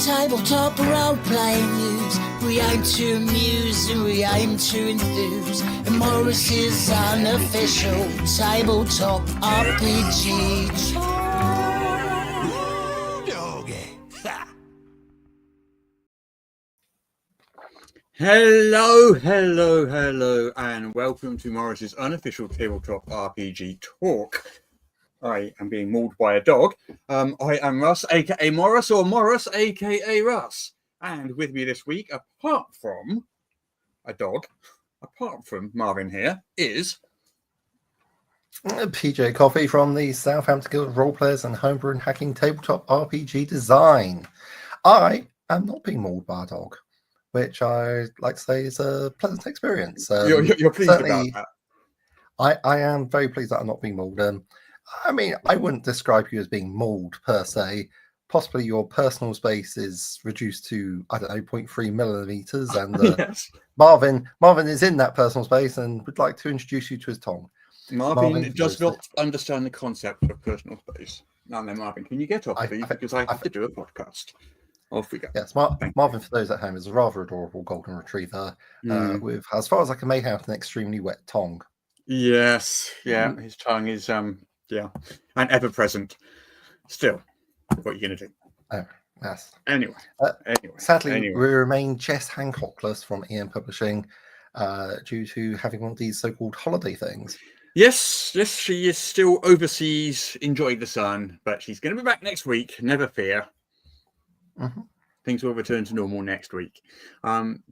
tabletop role-playing news. We aim to amuse and we aim to enthuse. And Morris's unofficial tabletop RPG. Hello, and welcome to Morris's unofficial tabletop RPG talk. I am being mauled by a dog. I am Russ, aka Morris, or Morris, aka Russ. And with me this week, apart from a dog, apart from Marvin here, is PJ Coffee from the Southampton Guild of Roleplayers and Homebrew and Hacking Tabletop RPG Design. I am not being mauled by a dog, which I like to say is a pleasant experience. You're pleased about that? I am very pleased that I'm not being mauled. I mean, I wouldn't describe you as being mauled per se. Possibly your personal space is reduced to, I don't know, 0.3 millimeters, and yes. Marvin is in that personal space and would like to introduce you to his tongue. Marvin does not understand the concept of personal space. Now then, Marvin, can you get off, please? Because I have to do a podcast. Off we go. Yes, Marvin, for those at home, is a rather adorable golden retriever with, as far as I can make out, an extremely wet tongue. Yes, yeah, his tongue is, and ever present. Still, what are you going to do? Oh, yes. Anyway. Sadly, we remain Jess Hancockless from EM Publishing due to having one of these so-called holiday things. Yes, she is still overseas enjoying the sun, but she's going to be back next week. Never fear. Mm-hmm. Things will return to normal next week.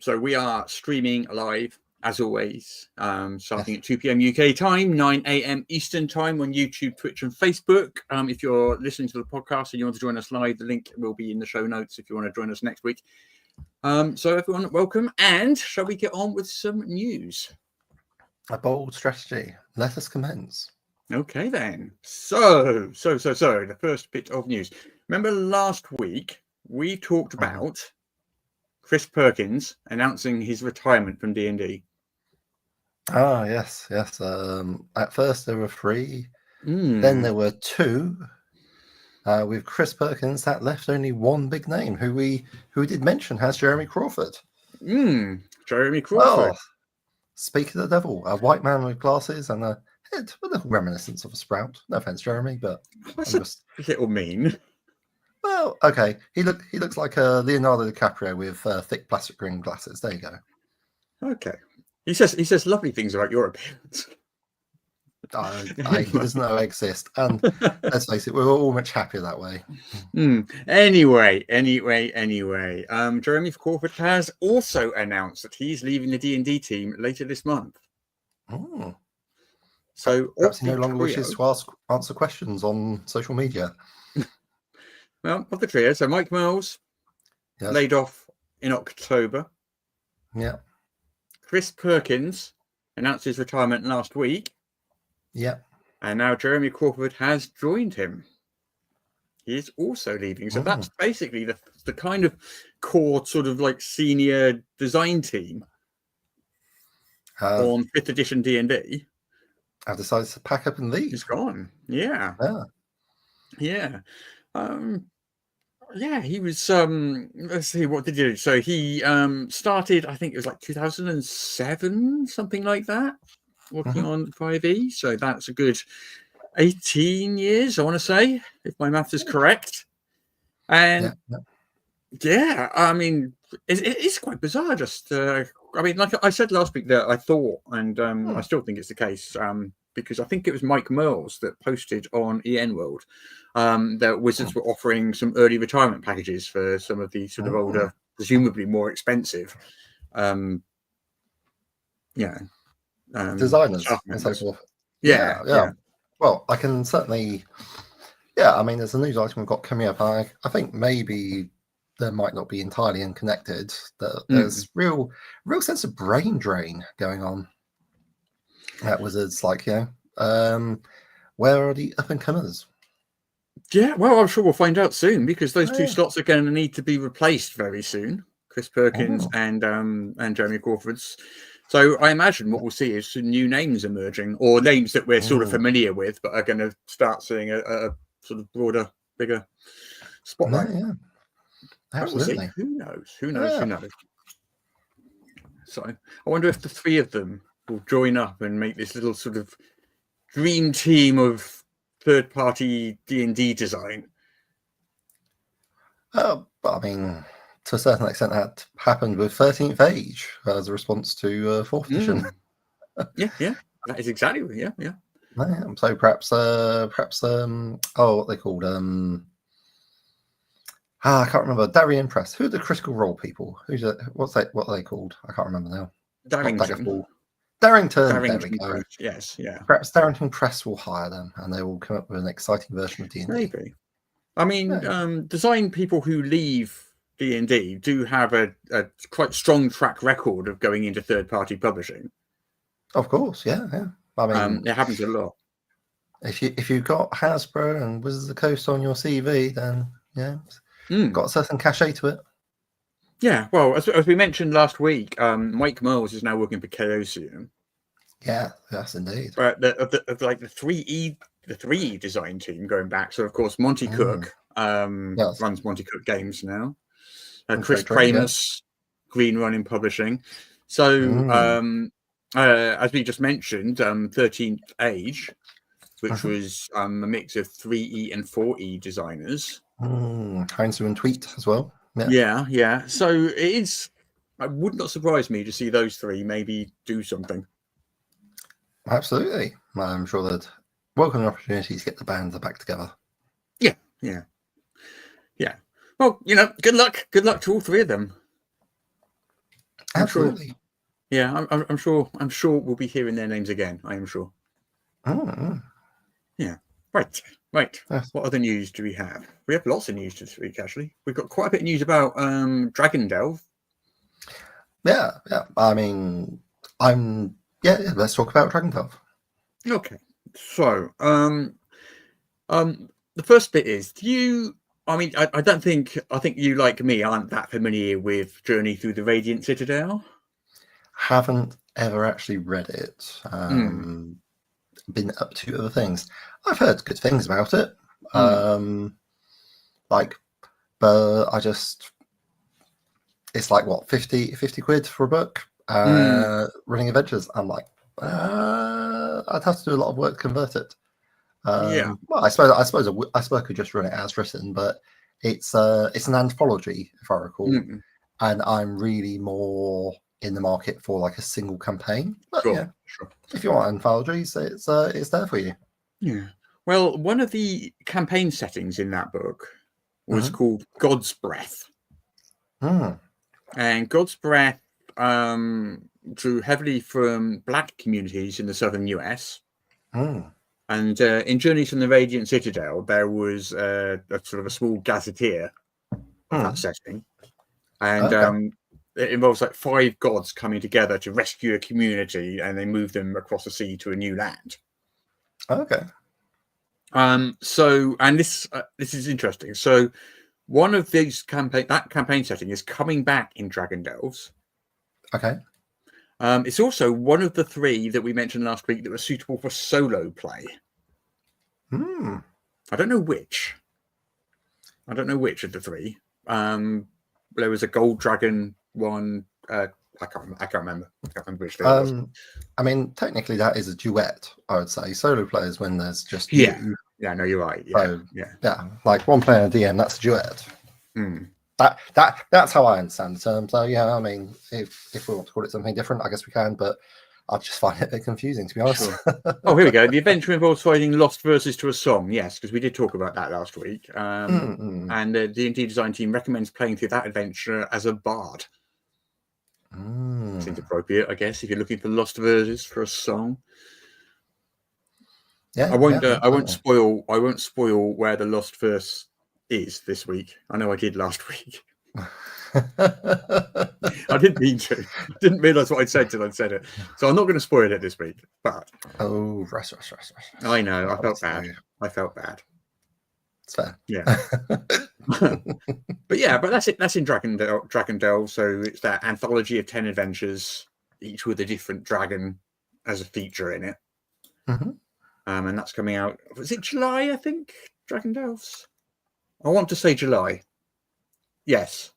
So we are streaming live, as always, starting at 2 p.m. UK time, 9 a.m. Eastern time on YouTube, Twitch, and Facebook. If you're listening to the podcast and you want to join us live, the link will be in the show notes if you want to join us next week. So everyone, welcome. And shall we get on with some news? A bold strategy. Let us commence. Okay, then. So, the first bit of news. Remember last week, we talked about Chris Perkins announcing his retirement from D&D. Ah, yes. At first there were 3, then there were 2. With Chris Perkins, that left only one big name, who we did mention has Jeremy Crawford. Jeremy Crawford. Oh, speak of the devil, a white man with glasses and a head with a little reminiscence of a sprout. No offense, Jeremy, but that's just a little mean. Well, okay. He looks like a Leonardo DiCaprio with thick plastic rimmed glasses. There you go. Okay. He says lovely things about your appearance. He doesn't know I exist, and let's face it, we're all much happier that way. Anyway. Jeremy Crawford has also announced that he's leaving the D&D team later this month. So perhaps he no longer wishes to answer questions on social media. Well, of the trio, so Mike Mills laid off in October. Yeah. Chris Perkins announced his retirement last week. Yeah. And now Jeremy Crawford has joined him. He is also leaving. So that's basically the kind of core sort of like senior design team on 5th edition D&D. I've decided to pack up and leave. He's gone. Yeah. He was let's see, what did he do? So he started, I think it was like 2007, something like that, working on 5e. So that's a good 18 years, I want to say, if my math is correct. And I mean, it's quite bizarre. Just I mean, like I said last week, that I thought, and I still think it's the case, because I think it was Mike Mills that posted on EN World that Wizards were offering some early retirement packages for some of the sort of older, presumably more expensive, designers and so forth. Yeah. Well, I can certainly. Yeah, I mean, there's a news item we've got coming up. I think maybe there might not be entirely unconnected. There's real sense of brain drain going on at Wizards. Like, where are the up and comers? Yeah, well, I'm sure we'll find out soon, because those two slots are going to need to be replaced very soon. Chris Perkins and Jeremy Crawford's. So I imagine what we'll see is some new names emerging, or names that we're sort of familiar with, but are going to start seeing a sort of broader, bigger spotlight. Absolutely. Who knows? Who knows? Yeah. Who knows? So I wonder if the three of them will join up and make this little sort of dream team of third-party D&D design. But I mean, to a certain extent, that happened with 13th Age as a response to 4th edition. Yeah, that is exactly yeah. So perhaps what they called I can't remember. Darien Press. Who are the Critical Role people? What are they called? I can't remember now. Darrington. There we go. Press, yes, yeah. Perhaps Darrington Press will hire them, and they will come up with an exciting version of D&D. Maybe. I mean, design people who leave D&D do have a quite strong track record of going into third-party publishing. Of course, yeah. I mean, it happens a lot. If you've got Hasbro and Wizards of the Coast on your CV, then got a certain cachet to it. Yeah, well, as we mentioned last week, Mike Miles is now working for Chaosium. Yeah, yes, indeed. But the 3E design team going back. So of course Monty Cook runs Monty Cook Games now. Chris Perkins, Green Running Publishing. So as we just mentioned, 13th Age, which was a mix of 3E and 4E designers. Heinz and Tweet as well. Yeah. So it would not surprise me to see those three maybe do something. Absolutely. I'm sure that welcome opportunities to get the band back together. Yeah. Well, good luck to all three of them. Absolutely. I'm sure we'll be hearing their names again. I am sure. Yeah. Right. Yes. What other news do we have? We have lots of news this week, actually. We've got quite a bit of news about Dragon Delve. Yeah. I mean, let's talk about Dragon Delve. Okay. So, the first bit is, I think you, like me, aren't that familiar with Journey Through the Radiant Citadel. Haven't ever actually read it. Been up to other things. I've heard good things about it. But I just, it's like what, 50 quid for a book, running adventures. I'm like, I'd have to do a lot of work to convert it. Well, I suppose I could just run it as written, but it's an anthology, if I recall, and I'm really more in the market for like a single campaign. But sure. If you want anthologies, it's there for you. Yeah. Well, one of the campaign settings in that book was called Godsbreath. And Godsbreath drew heavily from Black communities in the southern US. And in Journeys from the Radiant Citadel, there was a sort of a small gazetteer of that setting. And it involves like 5 gods coming together to rescue a community, and they move them across the sea to a new land. Okay. So, and this is interesting. So, one of these campaign setting is coming back in Dragon Delves. Okay. It's also one of the 3 that we mentioned last week that were suitable for solo play. I don't know which of the 3. There was a Gold Dragon one. I can't remember which. I mean, technically, that is a duet. I would say solo players when there's just you. Yeah, no, you're right. Like one player and a DM, that's a duet. That's how I understand the term. So I mean, if we want to call it something different, I guess we can. But I just find it a bit confusing, to be honest. Sure. Oh, here we go. The adventure involves finding lost verses to a song. Yes, because we did talk about that last week. And the D&D design team recommends playing through that adventure as a bard. Seems appropriate, I guess, if you're looking for lost verses for a song. Yeah, I won't spoil where the lost verse is this week. I know I did last week. I didn't mean to. Didn't realise what I'd said till I'd said it. So I'm not going to spoil it this week. But rest. I know. I felt bad. It's fair. Yeah. but that's it. That's in Dragon Delve. So it's that anthology of 10 adventures, each with a different dragon as a feature in it. And that's coming out. Was it July? I think Dragon Delves. I want to say July. Yes,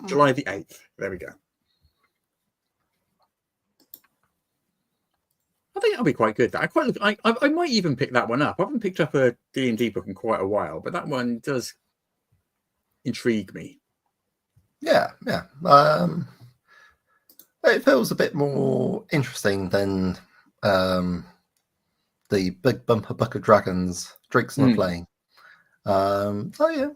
July the 8th. There we go. I think that'll be quite good. I might even pick that one up. I haven't picked up a D&D book in quite a while, but that one does intrigue me. Yeah. It feels a bit more interesting than the big bumper book of dragons drinks and playing. So yeah,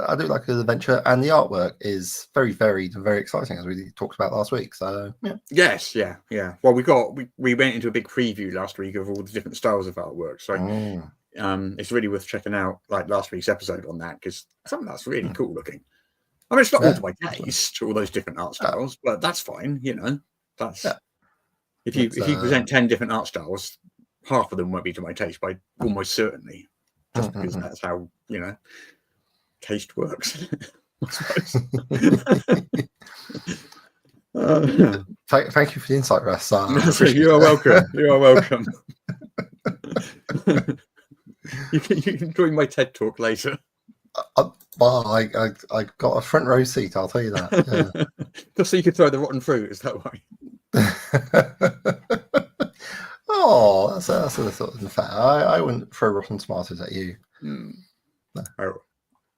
I do like the adventure, and the artwork is very varied and very exciting, as we talked about last week. So yeah. Yes, yeah. Well, we went into a big preview last week of all the different styles of artwork, so it's really worth checking out, like last week's episode on that, because something that's really cool looking. I mean, it's not all to my taste, all those different art styles, but that's fine. That's if you present 10 different art styles, half of them won't be to my taste, by almost certainly. Just because that's how taste works. I suppose. Thank you for the insight, Russ. You are welcome. You are welcome. You can join my TED talk later. Well, I got a front row seat. I'll tell you that. Yeah. Just so you can throw the rotten fruit. Is that why? Oh, that's a sort of unfair. I wouldn't throw rotten tomatoes at you. No. Oh,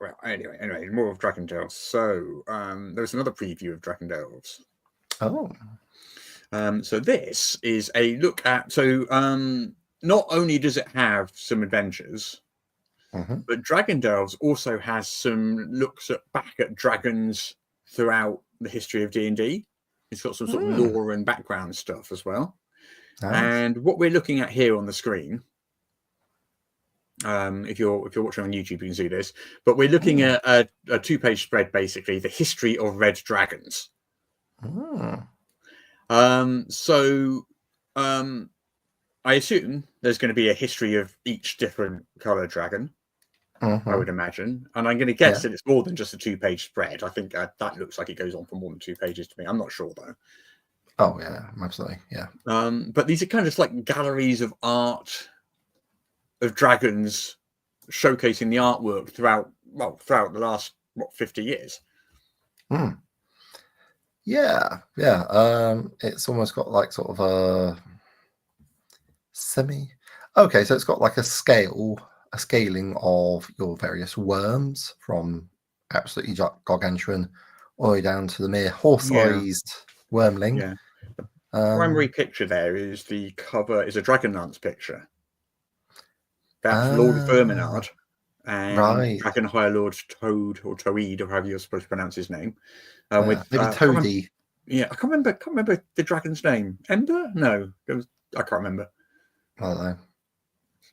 well. Anyway, more of Dragon Tales. So there was another preview of Dragon Tales. Oh. So this is a look at. So not only does it have some adventures, but Dragon Tales also has some looks back at dragons throughout the history of D&D. It's got some sort of lore and background stuff as well. Nice. And what we're looking at here on the screen, if you're watching on YouTube, you can see this. But we're looking at a 2-page spread, basically the history of red dragons. I assume there's going to be a history of each different color dragon. I would imagine, and I'm going to guess that it's more than just a 2-page spread. I think that looks like it goes on for more than 2 pages to me. I'm not sure though. Oh yeah, absolutely, yeah. But these are kind of just like galleries of art of dragons showcasing the artwork throughout the last 50 years. Yeah. It's almost got like sort of a semi. Okay, so it's got like a scaling of your various worms, from absolutely gargantuan all the way down to the mere horse-sized wormling. Yeah. The primary picture there is the cover is a Dragonlance picture. That's Lord Verminard and Dragon High Lord Toad or Toad, or however you're supposed to pronounce his name. With maybe Toady. I can't remember the dragon's name. Ember? No, I can't remember. I don't know.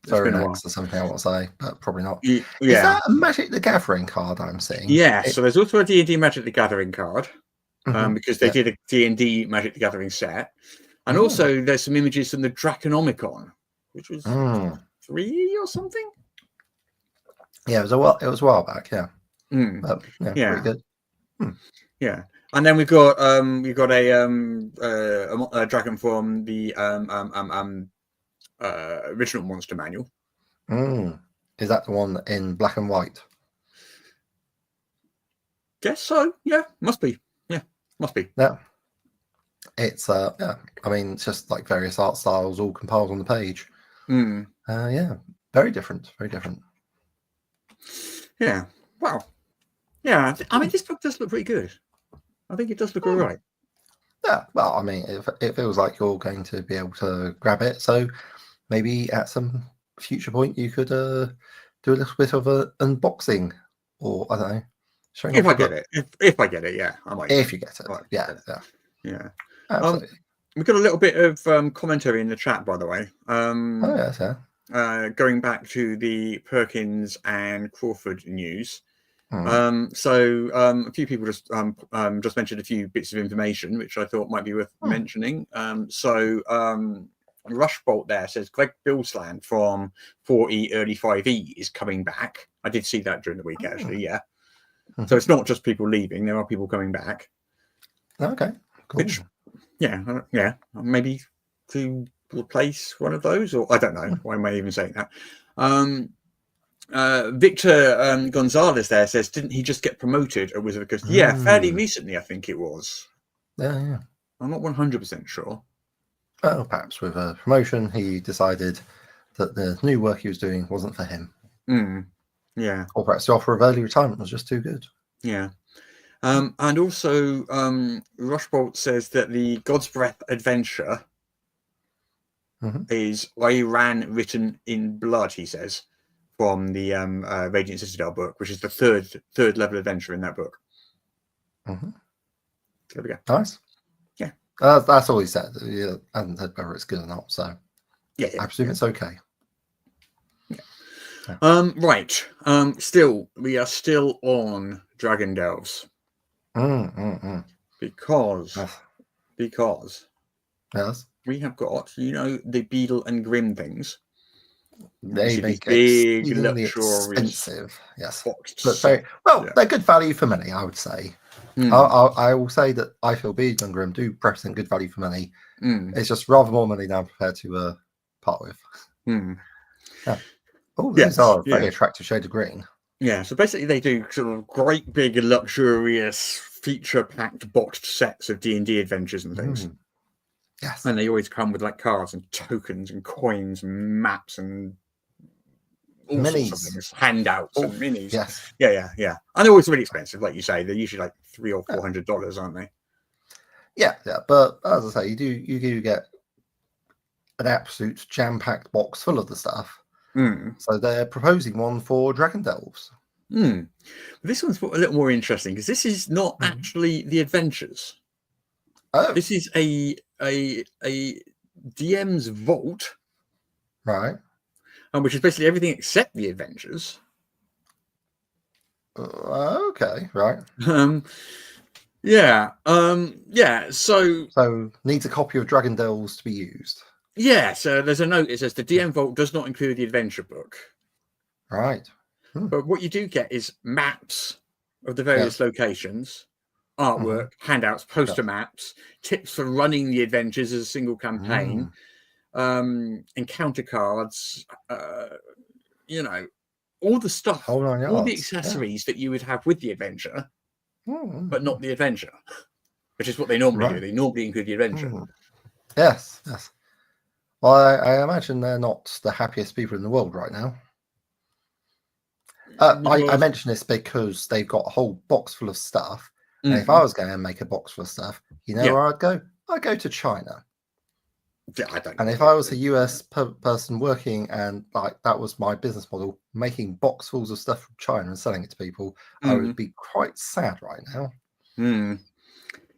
Pharonax or something, I want to say, but probably not. Yeah. Is that a Magic the Gathering card I'm seeing? Yeah, so there's also a D&D Magic the Gathering card, because they did a D&D Magic the Gathering set. And also there's some images from the Draconomicon, which was 3 or something? Yeah, it was a while back, yeah. But, pretty good. Yeah. And then we've got a dragon from the original Monster Manual. Is that the one in black and white? Guess so. Yeah, must be. Yeah, must be. Yeah. It's I mean, it's just like various art styles all compiled on the page. Very different. Yeah. Wow. Yeah. I mean, this book does look pretty good. I think it does look all right. Yeah. Well, I mean, it feels like you're going to be able to grab it. So maybe at some future point you could do a little bit of an unboxing, or I don't know. If I get it, if I get it, yeah, I might. If you get it, yeah. Absolutely. We've got a little bit of commentary in the chat, by the way. Going back to the Perkins and Crawford news. A few people just mentioned a few bits of information which I thought might be worth mentioning. Rushbolt there says Greg Billsland from 4E early 5E is coming back. I did see that during the week actually. Yeah. So it's not just people leaving, there are people coming back. Okay, cool. Which, maybe to replace one of those, or I don't know. Why am I even saying that? Victor Gonzalez there says, didn't he just get promoted at Wizard of the Coast? Yeah, fairly recently, I think it was. Yeah. I'm not 100% sure. Well, perhaps with a promotion, he decided that the new work he was doing wasn't for him. Yeah. Or perhaps the offer of early retirement was just too good. Yeah. And also, Rushbolt says that the Godsbreath adventure is Iran written in blood, he says, from the Radiant Citadel book, which is the third level adventure in that book. There we go. Nice. Yeah. That's all he said. He hasn't said whether it's good or not, so yeah, I presume it's okay. Yeah. Right. Still, we are still on Dragon Delves. Because yes, we have got, the Beadle and Grimm things. They make big, exceedingly luxurious, expensive. Yes, but very well. Yeah. They're good value for money, I would say. I will say that I feel Beadle and Grimm do represent good value for money. It's just rather more money than I'm prepared to part with. Yeah. Oh, these are a very attractive shade of green. Yeah, so basically they do sort of great big luxurious feature-packed boxed sets of D&D adventures and things. Yes. And they always come with like cards and tokens and coins and maps and all minis, sorts of things, handouts and minis. Yes. Yeah. And they're always really expensive, like you say. They're usually like $300 or $400, aren't they? Yeah. But as I say, you do get an absolute jam-packed box full of the stuff. So they're proposing one for Dragon Delves. This one's a little more interesting because this is not actually the adventures. Oh, this is a DM's vault, right? Which is basically everything except the adventures. Okay, right. So needs a copy of Dragon Delves to be used. Yeah, so there's a note. It says the DM Vault does not include the adventure book. Right. But what you do get is maps of the various locations, artwork, handouts, poster maps, tips for running the adventures as a single campaign, encounter cards, all the stuff, all the accessories that you would have with the adventure, but not the adventure, which is what they normally do. They normally include the adventure. Yes. Well, I imagine they're not the happiest people in the world right now. I mention this because they've got a whole box full of stuff. And if I was going to make a box full of stuff, where I'd go? I'd go to China. Yeah, I don't. And if I was a US person working and like that was my business model, making boxfuls of stuff from China and selling it to people, I would be quite sad right now.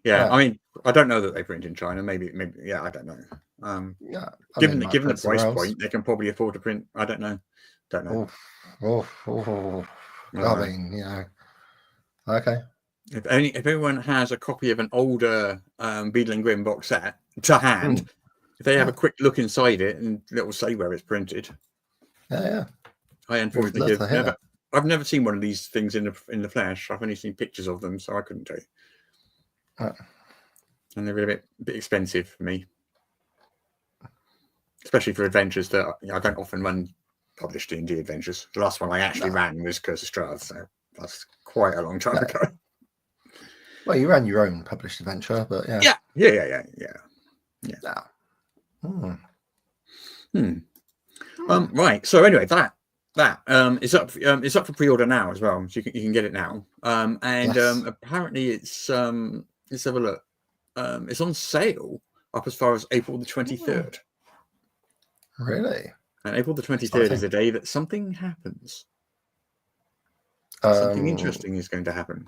Yeah, I mean, I don't know that they print in China. Maybe, I don't know. Given the price point, they can probably afford to print. I don't know. I mean, okay. If anyone has a copy of an older Beadle and Grimm box set to hand, if they have a quick look inside it and it'll say where it's printed. Yeah. I unfortunately I've never seen one of these things in the flesh. I've only seen pictures of them, so I couldn't tell you. And they're a bit expensive for me, especially for adventures that I don't often run published D&D adventures. The last one I actually ran was Curse of Strahd, so that's quite a long time ago. Well, you ran your own published adventure, but yeah. Right. So anyway, that is up. It's up for pre-order now as well. So you can get it now. Apparently it's let's have a look. It's on sale up as far as April the 23rd. Really? And April the 23rd is the day that something happens. Something interesting is going to happen.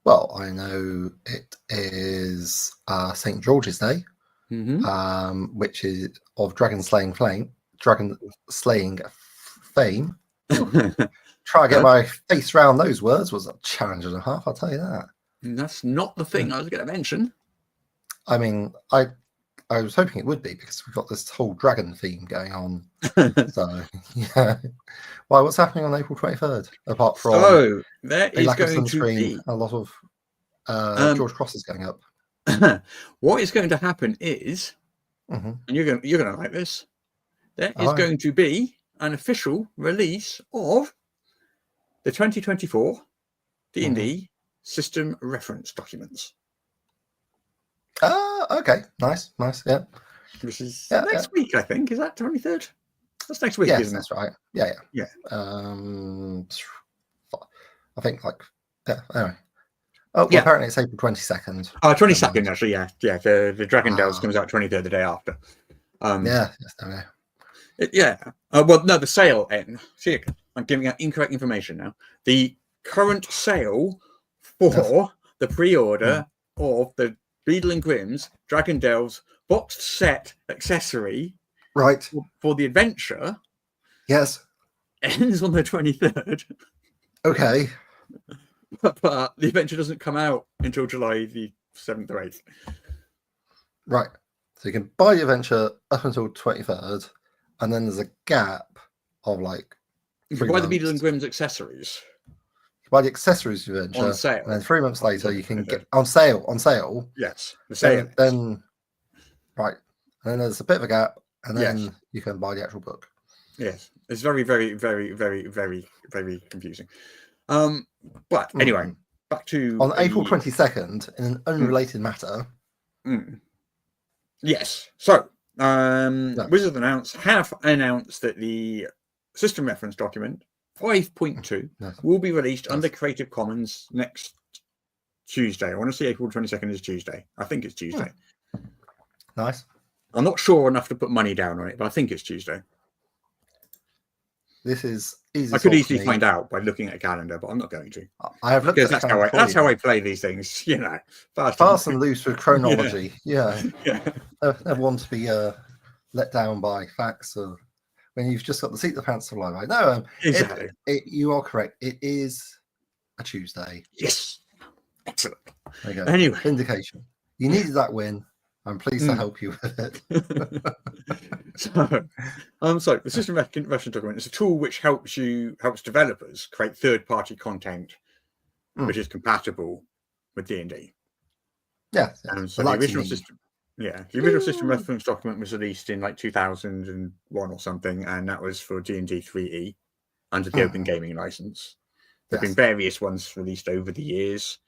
Well, I know it is St. George's Day, which is of dragon slaying fame. Try to get my face around those words was a challenge and a half, I'll tell you that. And that's not the thing I was going to mention. I mean, I was hoping it would be because we've got this whole dragon theme going on. So, yeah. Why, what's happening on April 23rd? Apart from there is going to be a lot of George Crosses going up. What is going to happen is, and you're going to like this. There is going to be an official release of the 2024 D&D System Reference Documents. Okay. Nice. Yeah. Which is next week, I think. Is that 23rd? That's next week, yes, isn't that's it? right. Yeah. I think anyway. Oh, well, apparently it's April 22nd. 22nd, actually, yeah. The Dragon Delves comes out 23rd, the day after. Well, no, the sale ends. See, I'm giving out incorrect information now. The current sale for the pre-order of the Beadle and Grimm's Dragon Delves boxed set accessory for the adventure ends on the 23rd. Okay. But the adventure doesn't come out until July the 7th or 8th. Right. So you can buy the adventure up until 23rd, and then there's a gap of like. You can buy the Beadle and Grimm's accessories. You buy the accessories to the adventure on sale. And then 3 months later, you can get on sale. Yes. The sale. Then right. And then there's a bit of a gap, and then you can buy the actual book. Yes. It's very, very, very, very, very, very confusing. But anyway, back to on April 22nd, in an unrelated matter. Yes. So, Wizards have announced that the System Reference Document 5.2 will be released under Creative Commons next Tuesday. I want to say April 22nd is Tuesday. I think it's Tuesday. Nice. I'm not sure enough to put money down on it, but I think it's Tuesday. This is easy. I could easily find out by looking at a calendar, but I'm not going to. I have looked at that's how I play these things, you know. Fast and loose with chronology. Yeah. Never want to be let down by facts or when you've just got the seat of the pants to lie by. No, exactly. You are correct. It is a Tuesday. Yes. Excellent. There you go. Anyway. Vindication. You needed that win. I'm pleased to help you with it. So the System Reference Document is a tool which helps developers create third-party content which is compatible with D&D. Yeah. So the original System Reference Document was released in like 2001 or something, and that was for D&D 3E under the Open Gaming license. There have been various ones released over the years.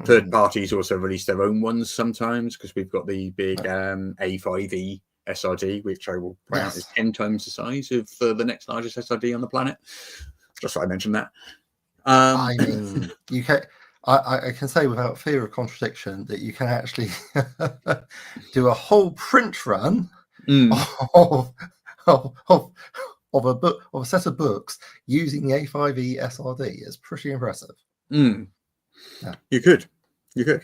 Third parties also release their own ones sometimes, because we've got the big A5E SRD, which I will point out is 10 times the size of the next largest SRD on the planet. Just so I mentioned that. I mean, you can. I can say without fear of contradiction that you can actually do a whole print run of a book, of a set of books using the A5E SRD. It's pretty impressive. Yeah. You could. Yes.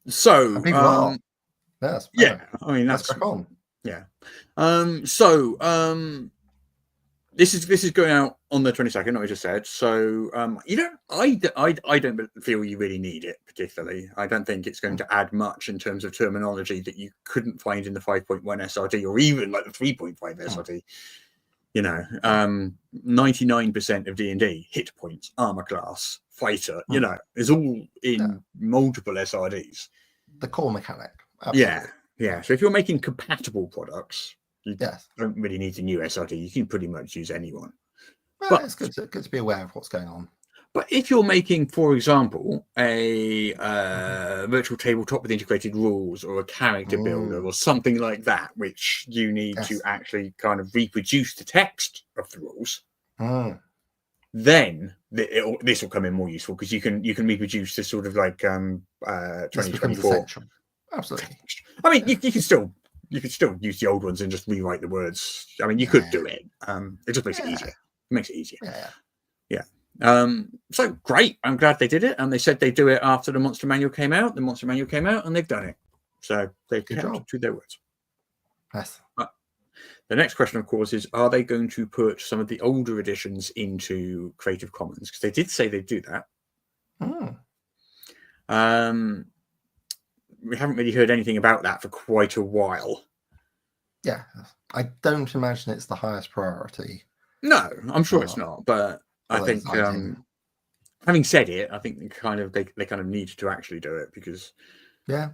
So people are. Yes. Yeah. I mean, that's crack on. Yeah. This is going out on the 22nd, like I just said. So I don't feel you really need it particularly. I don't think it's going to add much in terms of terminology that you couldn't find in the 5.1 SRD or even like the 3.5 SRD. You know, 99% of D&D, hit points, armor class, fighter, you know, is all in multiple SRDs. The core mechanic. Absolutely. Yeah. So if you're making compatible products, you don't really need a new SRD. You can pretty much use anyone. Well, but it's good to be aware of what's going on. But if you're making, for example, a virtual tabletop with integrated rules or a character builder or something like that, which you need to actually kind of reproduce the text of the rules, then this will come in more useful, because you can reproduce this sort of like 2024. Absolutely. I mean, you can still use the old ones and just rewrite the words. I mean, you could do it. It just makes it easier. It makes it easier. Yeah. So great. I'm glad they did it, and they said they'd do it after the Monster Manual came out. The Monster Manual came out, and they've done it. So they've kept to their words. Yes. The next question, of course, is: are they going to put some of the older editions into Creative Commons? Because they did say they'd do that. We haven't really heard anything about that for quite a while. Yeah, I don't imagine it's the highest priority. No, I'm sure it's not. But I think, having said it, I think they kind of need to actually do it, because. Yeah.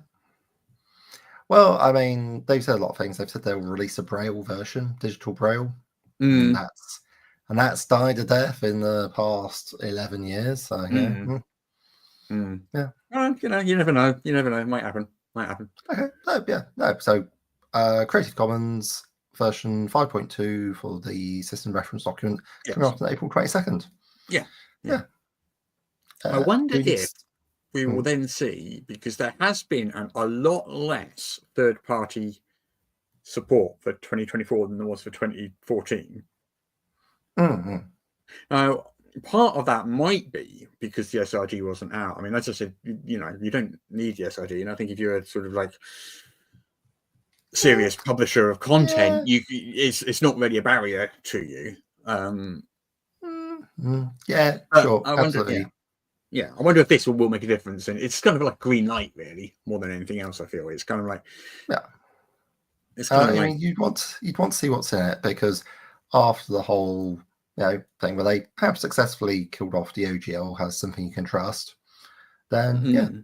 Well, I mean, they've said a lot of things. They've said they'll release a Braille version, digital Braille and that's died a death in the past 11 years. So yeah. Yeah. Well, you never know. You never know. It might happen. Okay. No. So, Creative Commons version 5.2 for the system reference document coming out on April 22nd. Yeah. I wonder if we will then see, because there has been a lot less third-party support for 2024 than there was for 2014. Now, part of that might be because the SRD wasn't out. I mean, as I said, you don't need the SRD, and I think if you're a sort of like serious publisher of content, it's not really a barrier to you. Yeah, sure, absolutely. I wonder if this will make a difference, and it's kind of like green light, really, more than anything else. I feel it's kind of like it's kind of like, you'd want to see what's in it, because after the whole thing where they have successfully killed off the OGL has something you can trust, then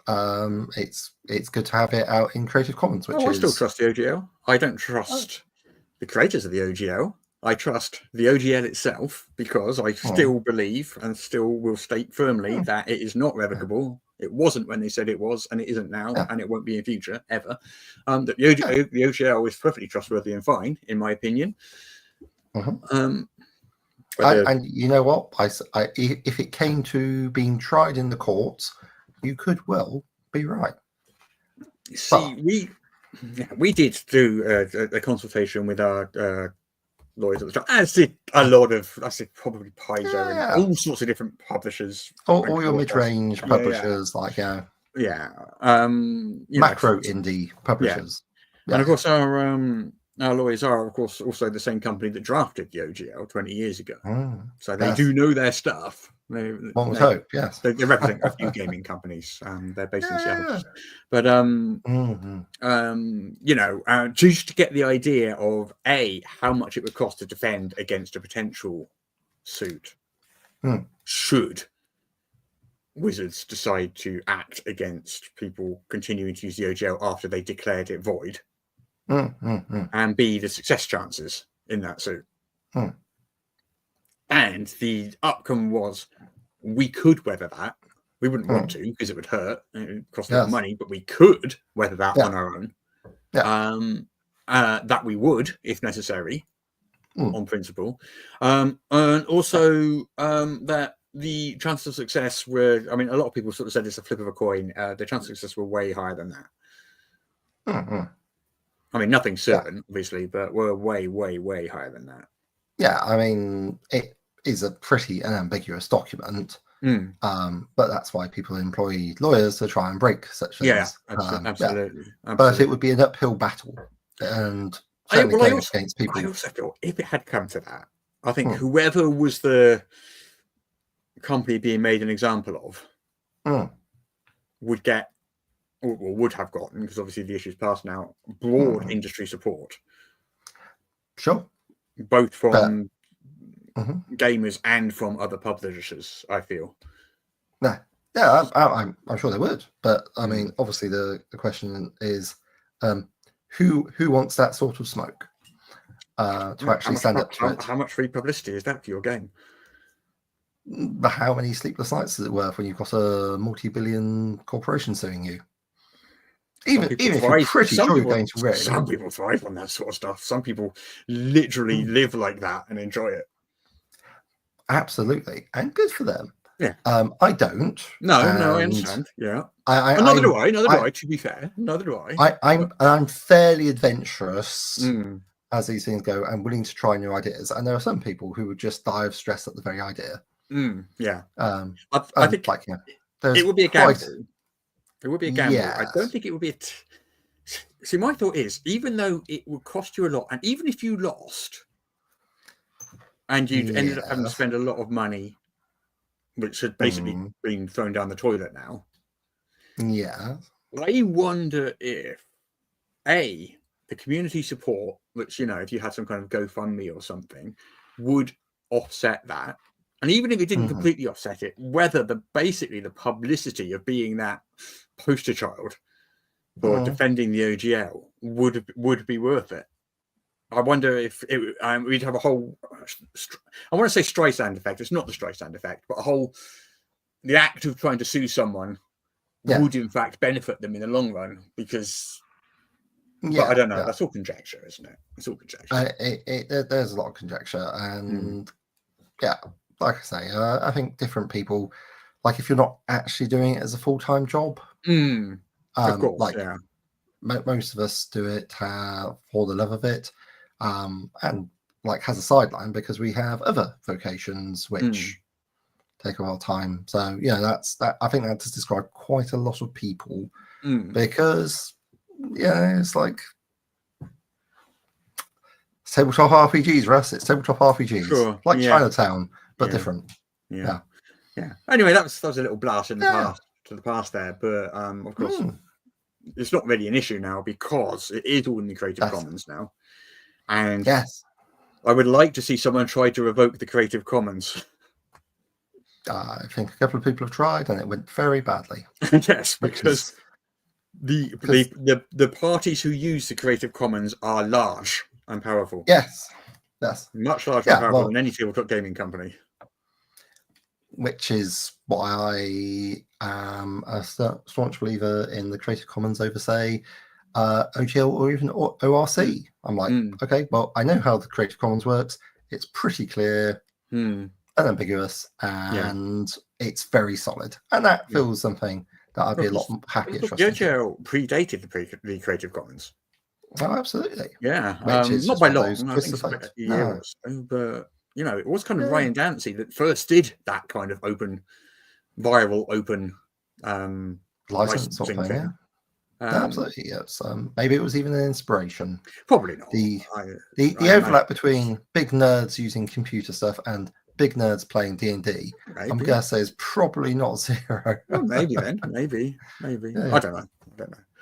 it's good to have it out in Creative Commons. Which I still trust the OGL. I don't trust the creators of the OGL. I trust the OGL itself, because I still believe and still will state firmly that it is not revocable. It wasn't when they said it was, and it isn't now, and it won't be in future ever. That the OGL is perfectly trustworthy and fine, in my opinion. And you know what? If it came to being tried in the courts, you could well be right. See, we did do a consultation with our lawyers at the time, as did a lot of, probably Paizo and all sorts of different publishers. All your mid-range publishers, macro indie publishers. And of course, our lawyers are, of course, also the same company that drafted the OGL 20 years ago. So they do know their stuff. One would hope, yes. They represent a few gaming companies. They're based in Seattle. But, just to get the idea of, how much it would cost to defend against a potential suit, should Wizards decide to act against people continuing to use the OGL after they declared it void, and B, the success chances in that suit. And the outcome was, we could weather that. We wouldn't want to, because it would hurt and it would cost a lot of money, but we could weather that on our own. That we would, if necessary, on principle. And also that the chances of success were, a lot of people sort of said it's a flip of a coin. The chances of success were way higher than that. Nothing's certain, obviously, but we're way, way, way higher than that. It is a pretty unambiguous document, but that's why people employ lawyers to try and break such things. Absolutely. But it would be an uphill battle, and against people. I also feel if it had come to that, I think whoever was the company being made an example of would get, or would have gotten, because obviously the issue's passed now, broad industry support. Sure. Both from gamers and from other publishers, I feel. I'm sure they would, but obviously the question is, who wants that sort of smoke to actually stand up to it? How much free publicity is that for your game? How many sleepless nights is it worth when you've got a multi-billion corporation suing you? Even if you're pretty sure you're going to win. Some people thrive on that sort of stuff. Some people literally live like that and enjoy it. And good for them. Yeah. I don't. No, I understand. Yeah. Neither do I. To be fair, neither do I. I'm fairly adventurous as these things go. I'm willing to try new ideas, and there are some people who would just die of stress at the very idea. I think it would be a gamble. It would be a gamble. Yes. I don't think it would be See, my thought is, even though it would cost you a lot, and even if you lost, and you'd ended up having to spend a lot of money, which had basically been thrown down the toilet now. Yeah. I wonder if, the community support, which, if you had some kind of GoFundMe or something, would offset that. And even if it didn't completely offset it, whether the publicity of being that poster child for defending the OGL would be worth it. I wonder if we'd have a whole. I want to say Streisand effect. It's not the Streisand effect, but the act of trying to sue someone would in fact benefit them in the long run because. But I don't know. That's all conjecture, isn't it? It's all conjecture. There's a lot of conjecture, and like I say, I think different people, like if you're not actually doing it as a full-time job, of course, most of us do it for the love of it, and like has a sideline because we have other vocations which take a lot of time. So that's that. I think that does describe quite a lot of people because it's like tabletop RPGs, Russ. It's tabletop RPGs, like Chinatown, but different. Yeah. Anyway, that was a little blast in the past to the past there, but of course, it's not really an issue now because it is all in the Creative Commons now, and I would like to see someone try to revoke the Creative Commons. I think a couple of people have tried, and it went very badly. Yes, because the parties who use the Creative Commons are large and powerful. Yes, much larger and powerful than any tabletop gaming company. Which is why I am a staunch believer in the Creative Commons over, say, OGL or even ORC. I'm like, okay, well, I know how the Creative Commons works. It's pretty clear, unambiguous, and it's very solid. And that feels something that I'd be a lot happier trusting. OGL predated the Creative Commons. Oh, absolutely. Yeah, not by long. I think it's about a year or so, but it was kind of Ryan Dancy that first did that kind of viral open license sort of thing. Absolutely, yes. Maybe it was even an inspiration. Probably not. The overlap between big nerds using computer stuff and big nerds playing D&D, I'm gonna say is probably not zero. Well, maybe then, maybe. I don't know.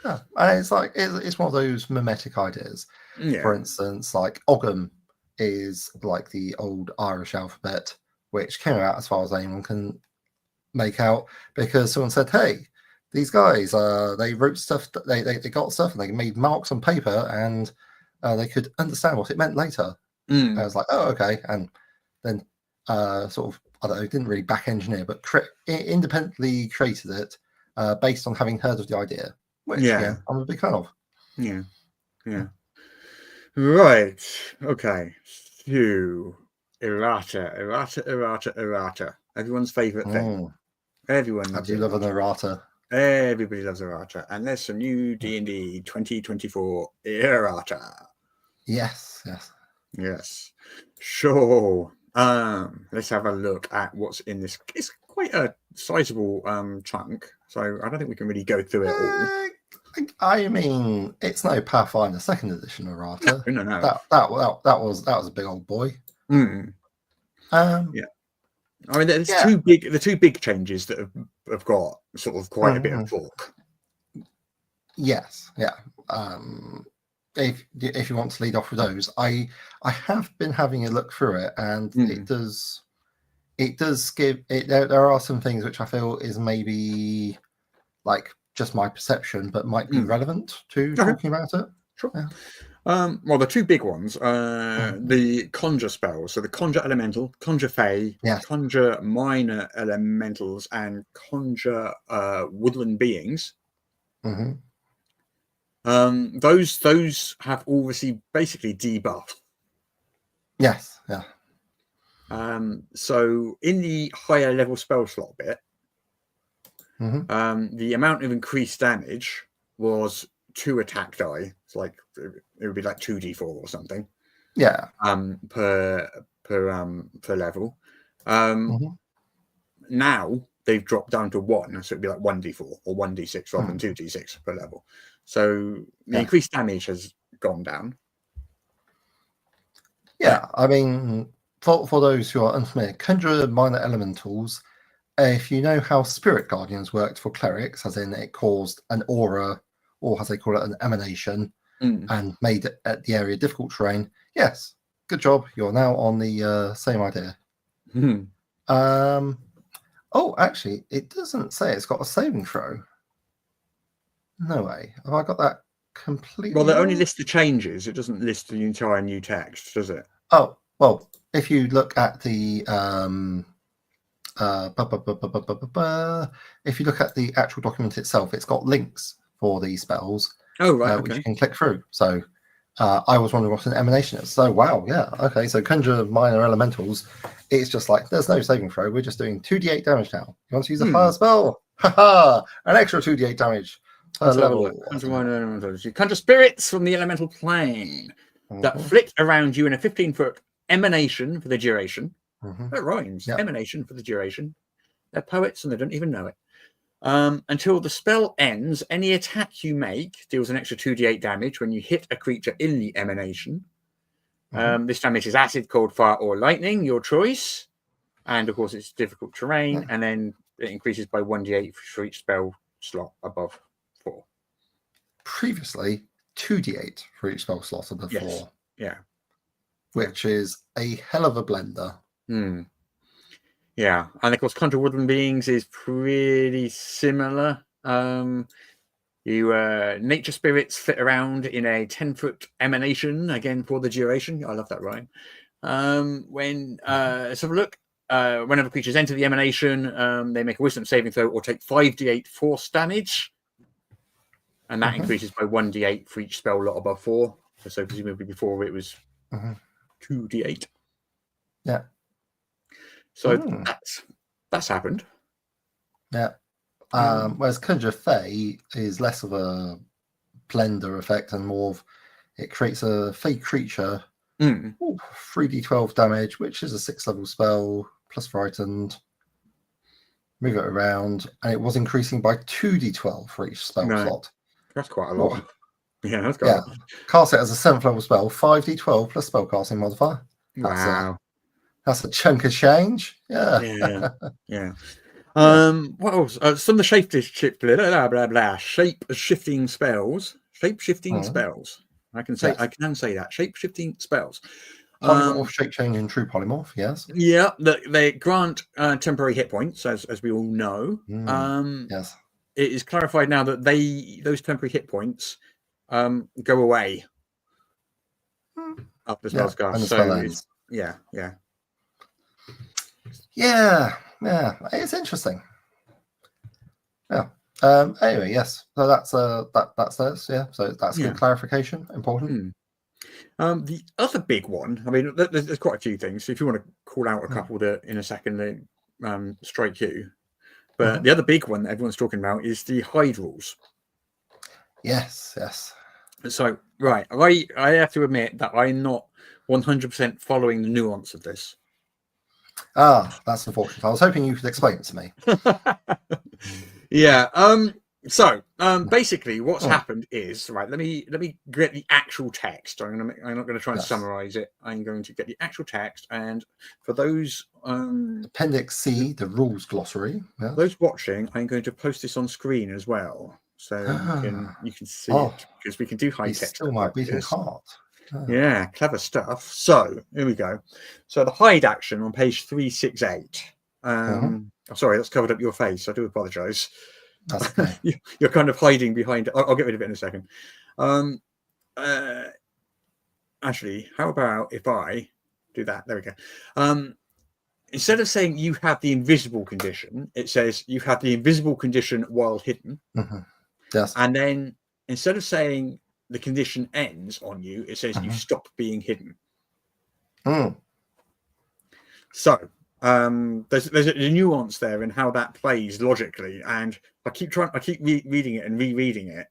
Yeah. And it's like it's one of those mimetic ideas. For instance, like Ogham is like the old Irish alphabet, which came out as far as anyone can make out because someone said, "Hey, these guys, they wrote stuff, they got stuff, and they made marks on paper, and they could understand what it meant later." And I was like, "Oh, okay." And then sort of, I don't know, didn't really back engineer, but independently created it based on having heard of the idea, which I'm a big fan of. Yeah. Right. Okay. So, Errata. Everyone's favorite thing. Everyone. I do love an Errata. Everybody loves Errata, and there's some new D&D 2024 Errata. Yes. Sure. Let's have a look at what's in this. It's quite a sizable chunk, so I don't think we can really go through it all. I mean, it's no Pathfinder Second Edition Errata. No. That was a big old boy. Yeah. I mean, there's the two big changes that have got sort of quite a bit of talk. Yes, yeah. If you want to lead off with those, I have been having a look through it, and it does give it. There are some things which I feel is maybe like just my perception, but might be relevant to talking about it. Sure. Yeah. Well, the two big ones, the conjure spells. So the conjure elemental, conjure fey, conjure minor elementals, and conjure woodland beings. Those have all received basically debuff. Yes. Yeah. So in the higher level spell slot bit, the amount of increased damage was 2 attack die. It's like it would be like 2d4 or something. Yeah. Per level. Now they've dropped down to 1, so it'd be like 1d4 or 1d6 rather than 2d6 per level. So the increased damage has gone down. Yeah, I mean, for those who are unfamiliar, conjure minor elementals. If you know how Spirit Guardians worked for clerics, as in it caused an aura, or as they call it, an emanation, and made it at the area difficult terrain. Yes, good job. You're now on the same idea. Oh, actually, it doesn't say it's got a saving throw. No way. Have I got that completely Well, it only wrong? lists the changes. It doesn't list the entire new text, does it? Oh, well, if you look at the if you look at the actual document itself, it's got links for these spells, Oh, right. which Okay. you can click through. So I was wondering what an emanation is. So wow, yeah, okay. So conjure minor elementals. It's just like there's no saving throw. We're just doing 2d8 damage now. You want to use a fire spell? Haha! An extra 2d8 damage per Let's have a level. look. You conjure spirits from the elemental plane that flit around you in a 15-foot emanation for the duration. That rhymes. Yep. Emanation for the duration. They're poets and they don't even know it. Until the spell ends, any attack you make deals an extra 2d8 damage when you hit a creature in the emanation. This damage is acid, cold, fire, or lightning, your choice. And of course, it's difficult terrain. And then it increases by 1d8 for each spell slot above 4. Previously, 2d8 for each spell slot above 4. Yeah. Which is a hell of a blender. Yeah, and of course, Conjure Woodland Beings is pretty similar. Nature spirits fit around in a 10-foot emanation, again for the duration. I love that rhyme. Let's have a look. Whenever creatures enter the emanation, they make a wisdom saving throw or take 5d8 force damage. And that increases by 1d8 for each spell lot above 4. So presumably before it was 2d8. Yeah. So that's happened. Yeah. Whereas Conjure Fey is less of a blender effect and more of it creates a Fey creature. 3d12 damage, which is a 6th level spell, plus frightened. Move it around, and it was increasing by 2d12 for each spell slot. That's quite a lot. Yeah, that's quite a lot. Cast it as a 7th level spell, 5d12 plus spellcasting modifier. Wow. That's a chunk of change. Yeah. What else? Some of the shape shifting spells. Shape shifting spells. I can say that. Shape shifting spells. Polymorph, shape change, and true polymorph. Yes. Yeah, they grant temporary hit points, as we all know. Yes. It is clarified now that those temporary hit points go away up the spell's cast. So yeah. It's interesting. Yeah. Anyway, yes. So that's this. Yeah. So that's good clarification. Important. The other big one. I mean, there's quite a few things. So if you want to call out a couple that in a second, strike you. But the other big one that everyone's talking about is the hide rules. Yes. So right, I have to admit that I'm not 100% following the nuance of this. That's unfortunate. I was hoping you could explain it to me. Yeah. So basically, what's happened is right. Let me get the actual text. I'm not going to try and summarize it. I'm going to get the actual text, and for those Appendix C, the rules glossary. Yeah. Those watching, I'm going to post this on screen as well, so you can see it because we can do high text. Still my beating heart. Yeah, clever stuff. So here we go. So the hide action on page 368. Sorry, that's covered up your face. I do apologize. That's okay. You're kind of hiding behind. I'll get rid of it in a second. Actually, how about if I do that? There we go. Instead of saying you have the invisible condition, it says you have the invisible condition while hidden. Yes. And then instead of saying the condition ends on you, it says you stop being hidden. So there's a nuance there in how that plays logically, and I keep reading it and rereading it,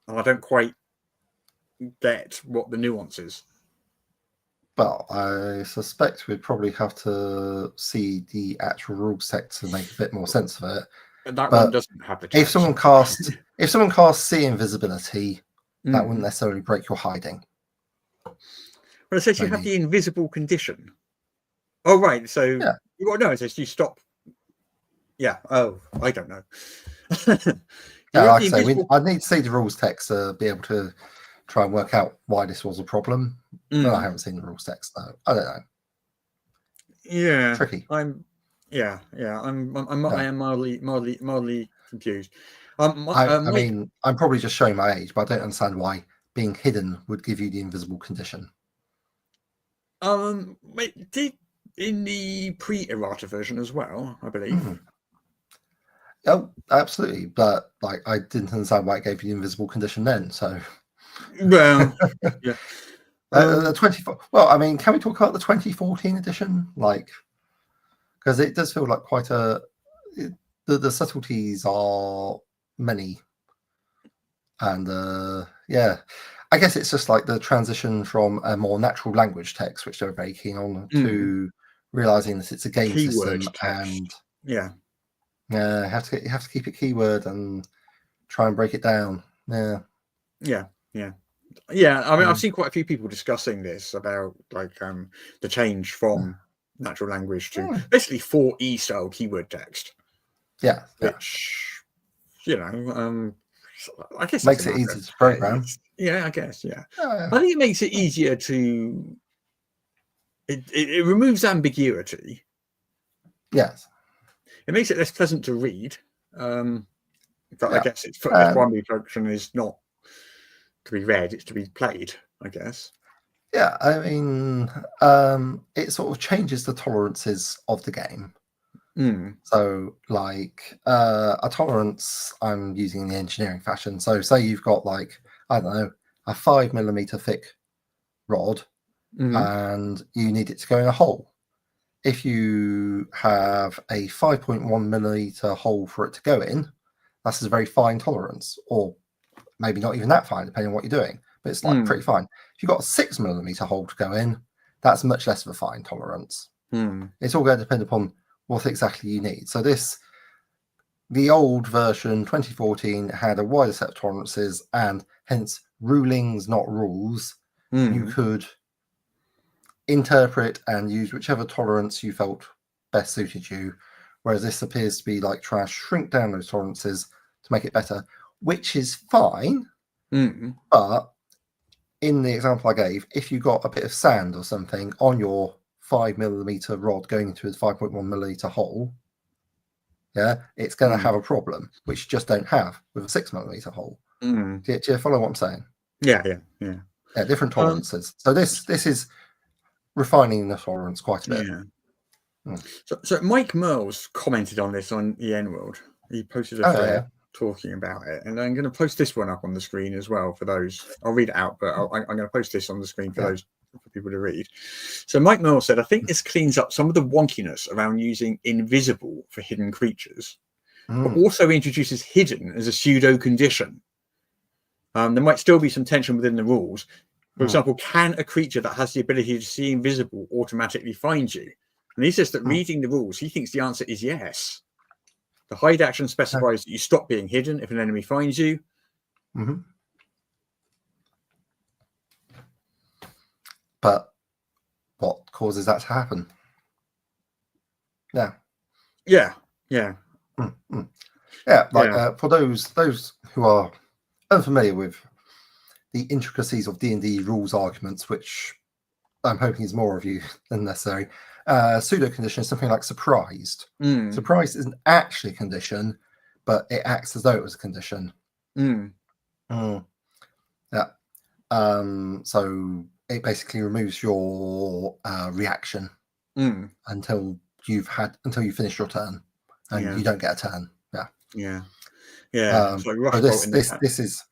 and I don't quite get what the nuance is. Well, I suspect we'd probably have to see the actual rules text to make a bit more sense of it. But one doesn't have the text. If someone casts see invisibility, that wouldn't necessarily break your hiding. Well, it says you have the invisible condition. Oh, right. So, well, no, it says you stop. Yeah. Oh, I don't know. Like I say, I need to see the rules text to be able to try and work out why this was a problem. But I haven't seen the rules text, though. I don't know. Yeah. Tricky. I am mildly confused. I mean, I'm probably just showing my age, but I don't understand why being hidden would give you the invisible condition. It did in the pre-errata version as well, I believe. Oh, absolutely. But like, I didn't understand why it gave you the invisible condition then. So, well, yeah. The 24. Well, I mean, can we talk about the 2014 edition? Like, because it does feel like quite a. The subtleties are many, and yeah, I guess it's just like the transition from a more natural language text, which they're very keen on, to realizing that it's a game Keyword system, text. and yeah, you have to keep it keyword and try and break it down. Yeah. I mean, I've seen quite a few people discussing this about like the change from natural language to basically 4E style keyword text. Yeah, which I guess makes it easy to program. Yeah, I guess. Yeah. I think it makes it easier to. It removes ambiguity. Yes. It makes it less pleasant to read. But I guess its primary function is not to be read; it's to be played, I guess. Yeah, I mean, it sort of changes the tolerances of the game. So, like a tolerance, I'm using in the engineering fashion. So, say you've got like I don't know a 5mm thick rod, and you need it to go in a hole. If you have a 5.1mm hole for it to go in, that's a very fine tolerance, or maybe not even that fine, depending on what you're doing. But it's like pretty fine. If you've got a 6mm hole to go in, that's much less of a fine tolerance. It's all going to depend upon what exactly you need. So the old version, 2014, had a wider set of tolerances, and hence rulings, not rules. You could interpret and use whichever tolerance you felt best suited you, whereas this appears to be like trying to shrink down those tolerances to make it better, which is fine. But in the example I gave, if you got a bit of sand or something on your 5mm rod going into a 5.1mm hole, it's going to have a problem, which you just don't have with a 6mm hole. Do you follow what I'm saying? Yeah, different tolerances. So this is refining the tolerance quite a bit. So Mike Merles commented on this on EN World. He posted a thread talking about it, and I'm going to post this one up on the screen as well for those. I'll read it out, but I'm going to post this on the screen for those for people to read. So Mike Merles said, I think this cleans up some of the wonkiness around using invisible for hidden creatures, but also introduces hidden as a pseudo condition. There might still be some tension within the rules. For example, can a creature that has the ability to see invisible automatically find you? And he says that reading the rules, he thinks the answer is yes. The hide action specifies that you stop being hidden if an enemy finds you. But what causes that to happen? For those who are unfamiliar with the intricacies of D&D rules arguments, which I'm hoping is more of you than necessary. Pseudo condition is something like surprised. Surprised isn't actually a condition, but it acts as though it was a condition. So it basically removes your reaction until you finish your turn, and you don't get a turn. So this is.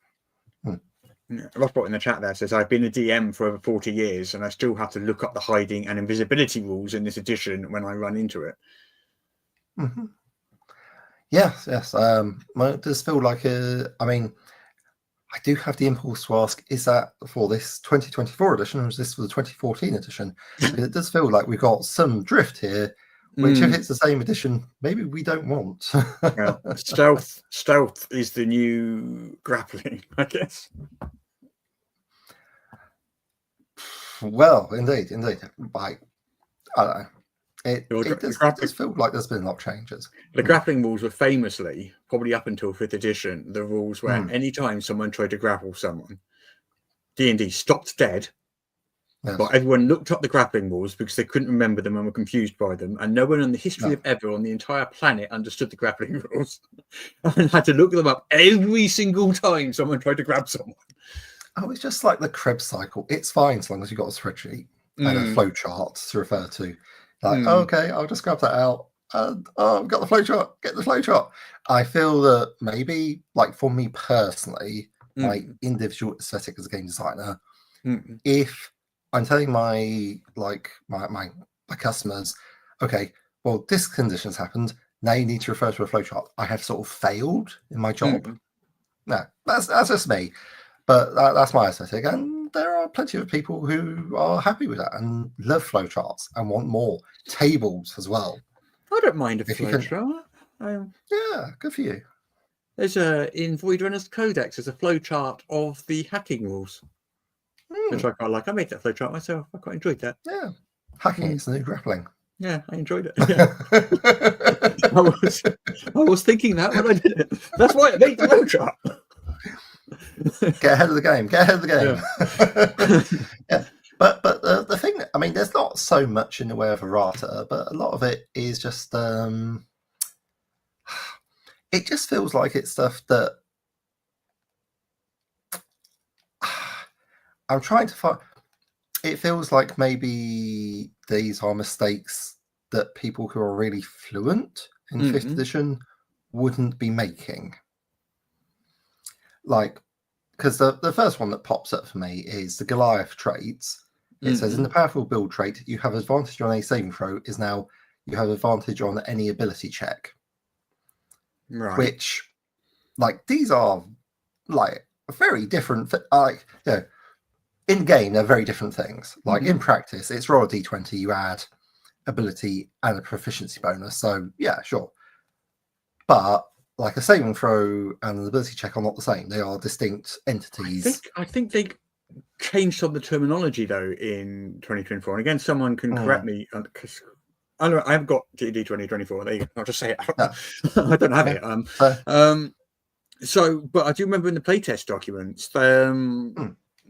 Rothbot in the chat there says, I've been a DM for over 40 years and I still have to look up the hiding and invisibility rules in this edition when I run into it. Yes. It does feel like I mean, I do have the impulse to ask, is that for this 2024 edition or is this for the 2014 edition? Because it does feel like we've got some drift here, which if it's the same edition, maybe we don't want. Stealth is the new grappling, I guess. Well, indeed. Like, I don't know. It does feel like there's been a lot of changes. The grappling rules were famously, probably up until 5th edition, the rules where anytime someone tried to grapple someone, D&D stopped dead Yes. But everyone looked up the grappling rules because they couldn't remember them and were confused by them. And no one in the history of ever on the entire planet understood the grappling rules and had to look them up every single time someone tried to grab someone. Oh, it's just like the Krebs cycle. It's fine as long as you've got a spreadsheet and a flow chart to refer to. Like, okay, I'll just grab that out. And, I've got the flow chart. Get the flow chart. I feel that maybe, like for me personally, my individual aesthetic as a game designer, if I'm telling my customers, okay, well, this condition's happened. Now you need to refer to a flow chart. I have sort of failed in my job. No, that's just me. But that's my aesthetic, and there are plenty of people who are happy with that and love flowcharts and want more tables as well. I don't mind a flowchart. Yeah, good for you. There's in Void Runner's Codex, there's a flowchart of the hacking rules, which I quite like. I made that flowchart myself. I quite enjoyed that. Yeah, hacking is the new grappling. Yeah, I enjoyed it. Yeah. I was thinking that when I did it. That's why I made the flowchart. Get ahead of the game. Get ahead of the game. Yeah. But the thing, I mean, there's not so much in the way of errata, but a lot of it is just it just feels like it's stuff that I'm trying to find. It feels like maybe these are mistakes that people who are really fluent in 5th edition wouldn't be making. Like, because the first one that pops up for me is the Goliath traits. It says in the powerful build trait, you have advantage on a saving throw is now you have advantage on any ability check. Right. Which, like, these are like very different. Like, you know, in game, they're very different things. Like in practice, it's roll a d20, you add ability and a proficiency bonus. So yeah, sure. But like a saving throw and an ability check are not the same. They are distinct entities. I think they changed some of the terminology though in 2024. And again, someone can correct me because I haven't got D&D 2024. There you go. I'll just say it. I don't have it. But I do remember in the playtest documents,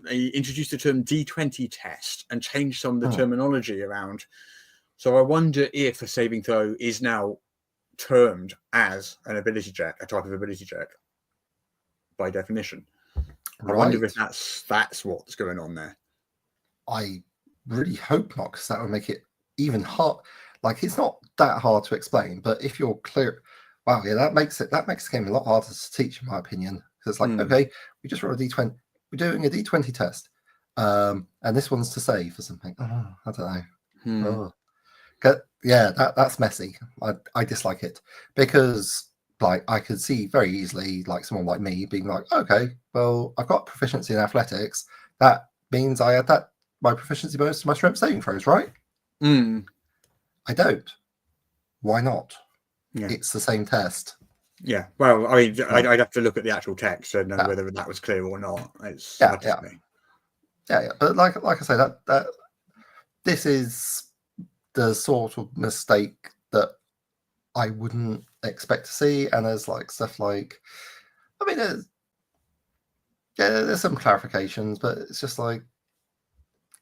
they introduced the term D20 test and changed some of the terminology around. So I wonder if a saving throw is now termed as an ability check, a type of ability check, by definition. I wonder if that's what's going on there. I really hope not, because that would make it even hard. Like, it's not that hard to explain, but if you're clear, wow, yeah, that makes the game a lot harder to teach, in my opinion. Because it's like, okay, we just roll a d20. We're doing a d20 test, and this one's to save or something. Oh, I don't know. Yeah, that's messy. I dislike it because, like, I could see very easily, like, someone like me being like, okay, well, I've got proficiency in athletics. That means I add my proficiency bonus to my strength saving throws, right? I don't. Why not? Yeah. It's the same test. Yeah. Well, I mean, I'd have to look at the actual text and know whether that was clear or not. It's yeah. But like I say, that this is the sort of mistake that I wouldn't expect to see. And there's like stuff like, I mean, there's some clarifications, but it's just like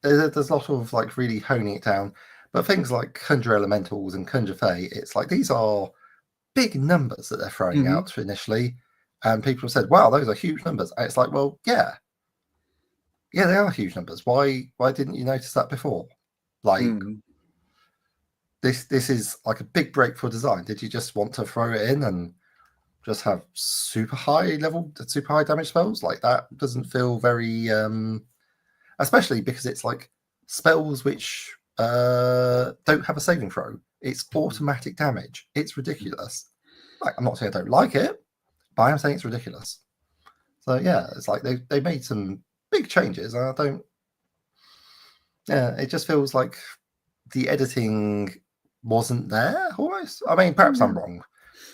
there's a lot of like really honing it down. But things like Conjure Elementals and Conjure Fae, it's like these are big numbers that they're throwing out initially, and people have said, "Wow, those are huge numbers." And it's like, well, yeah, they are huge numbers. Why didn't you notice that before? Like, this is like a big break for design. Did you just want to throw it in and just have super high damage spells? Like, that doesn't feel very, especially because it's like spells which don't have a saving throw. It's automatic damage. It's ridiculous. Like, I'm not saying I don't like it, but I am saying it's ridiculous. So yeah, it's like they made some big changes, and I don't. Yeah, it just feels like the editing wasn't there almost. I mean, perhaps I'm wrong.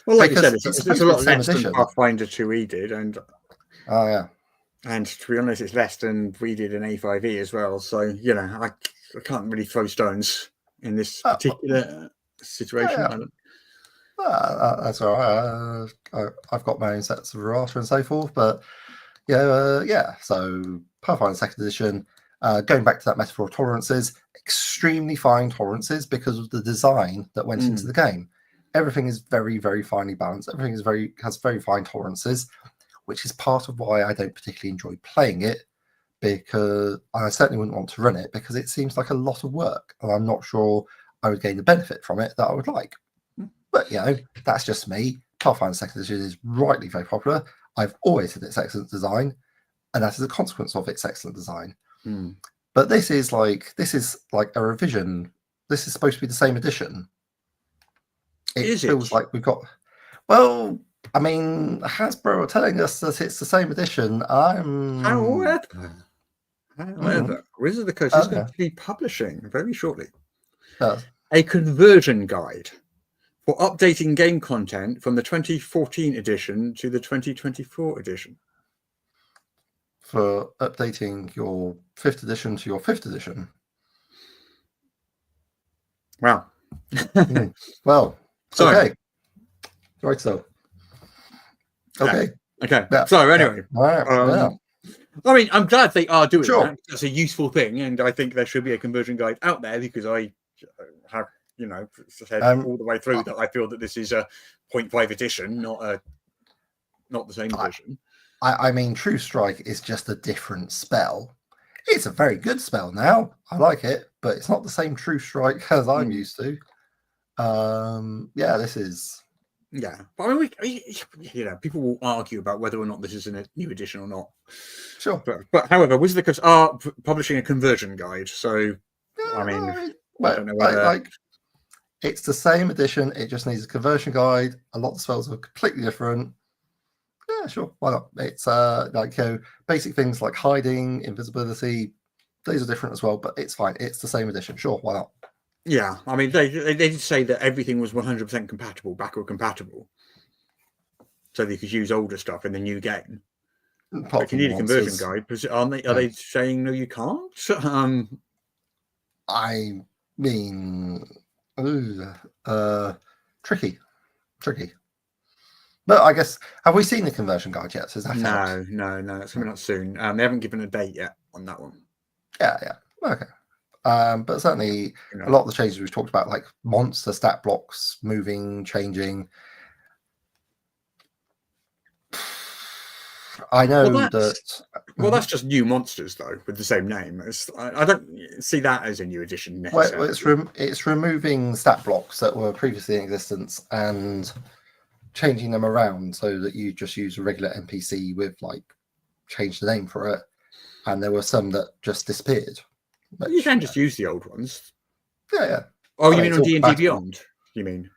Well, like you said, it's a lot less than Pathfinder 2E did, and and to be honest, it's less than we did in A5E as well. So you know, I can't really throw stones in this particular situation. That's all right. I've got my own sets of errata and so forth, but yeah. So Pathfinder 2nd edition, Going back to that metaphor of tolerances, extremely fine tolerances because of the design that went into the game. Everything is very, very finely balanced. Everything is has very fine tolerances, which is part of why I don't particularly enjoy playing it, because I certainly wouldn't want to run it because it seems like a lot of work, and I'm not sure I would gain the benefit from it that I would like. But that's just me. Pathfinder 2nd Edition is rightly very popular. I've always had its excellent design, and that is a consequence of its excellent design. But this is like a revision. This is supposed to be the same edition. It feels like we've got. Well, I mean, Hasbro are telling us that it's the same edition. However, Wizards of the Coast is going to be publishing very shortly a conversion guide for updating game content from the 2014 edition to the 2024 edition. For updating your 5th edition to your 5th edition. Wow. Well, sorry. Okay. Right, so. Okay. Okay. Yeah. So anyway, I mean, I'm glad they are doing that. It's a useful thing, and I think there should be a conversion guide out there because I have, said all the way through that I feel that this is a 0.5 edition, not the same edition. I mean, True Strike is just a different spell. It's a very good spell now. I like it, but it's not the same True Strike as I'm used to. This is. Yeah, but I mean, people will argue about whether or not this is a new edition or not. Sure. But however, Wizards of the Coast are publishing a conversion guide, so I mean, I don't know whether... it's the same edition. It just needs a conversion guide. A lot of spells are completely different. Yeah, sure. Why not? It's basic things like hiding, invisibility. These are different as well, but it's fine. It's the same edition. Sure, why not? Yeah, I mean, they did say that everything was 100% compatible, backward compatible, so they could use older stuff in the new game. But you need a conversion guide, because are they saying no, you can't? I mean, tricky. But I guess, have we seen the conversion guide yet? Is that no, it's coming out soon. They haven't given a date yet on that one. Yeah, okay. But certainly a lot of the changes we've talked about, like monster stat blocks moving, changing. I know that's just new monsters though, with the same name. I don't see that as a new edition necessarily. Well, it's removing stat blocks that were previously in existence and changing them around so that you just use a regular NPC with change the name for it. And there were some that just disappeared. You can just use the old ones. Yeah. Oh, you mean on D&D Beyond? You mean?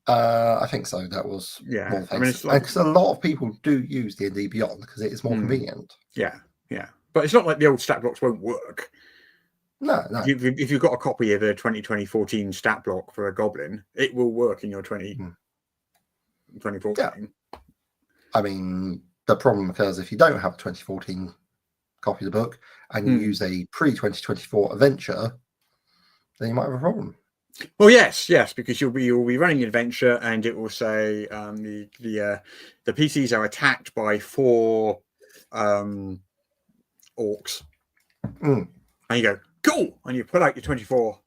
I think so. That was more because a lot of people do use D&D Beyond because it is more convenient. Yeah. But it's not like the old stat blocks won't work. No. If you've got a copy of the 2014 stat block for a goblin, it will work in your 2014. Yeah. I mean, the problem occurs if you don't have a 2014 copy of the book and you use a pre-2024 adventure, then you might have a problem. Well, yes, because you'll be running an adventure, and it will say the PCs are attacked by 4 orcs, and you go cool, and you pull out your 24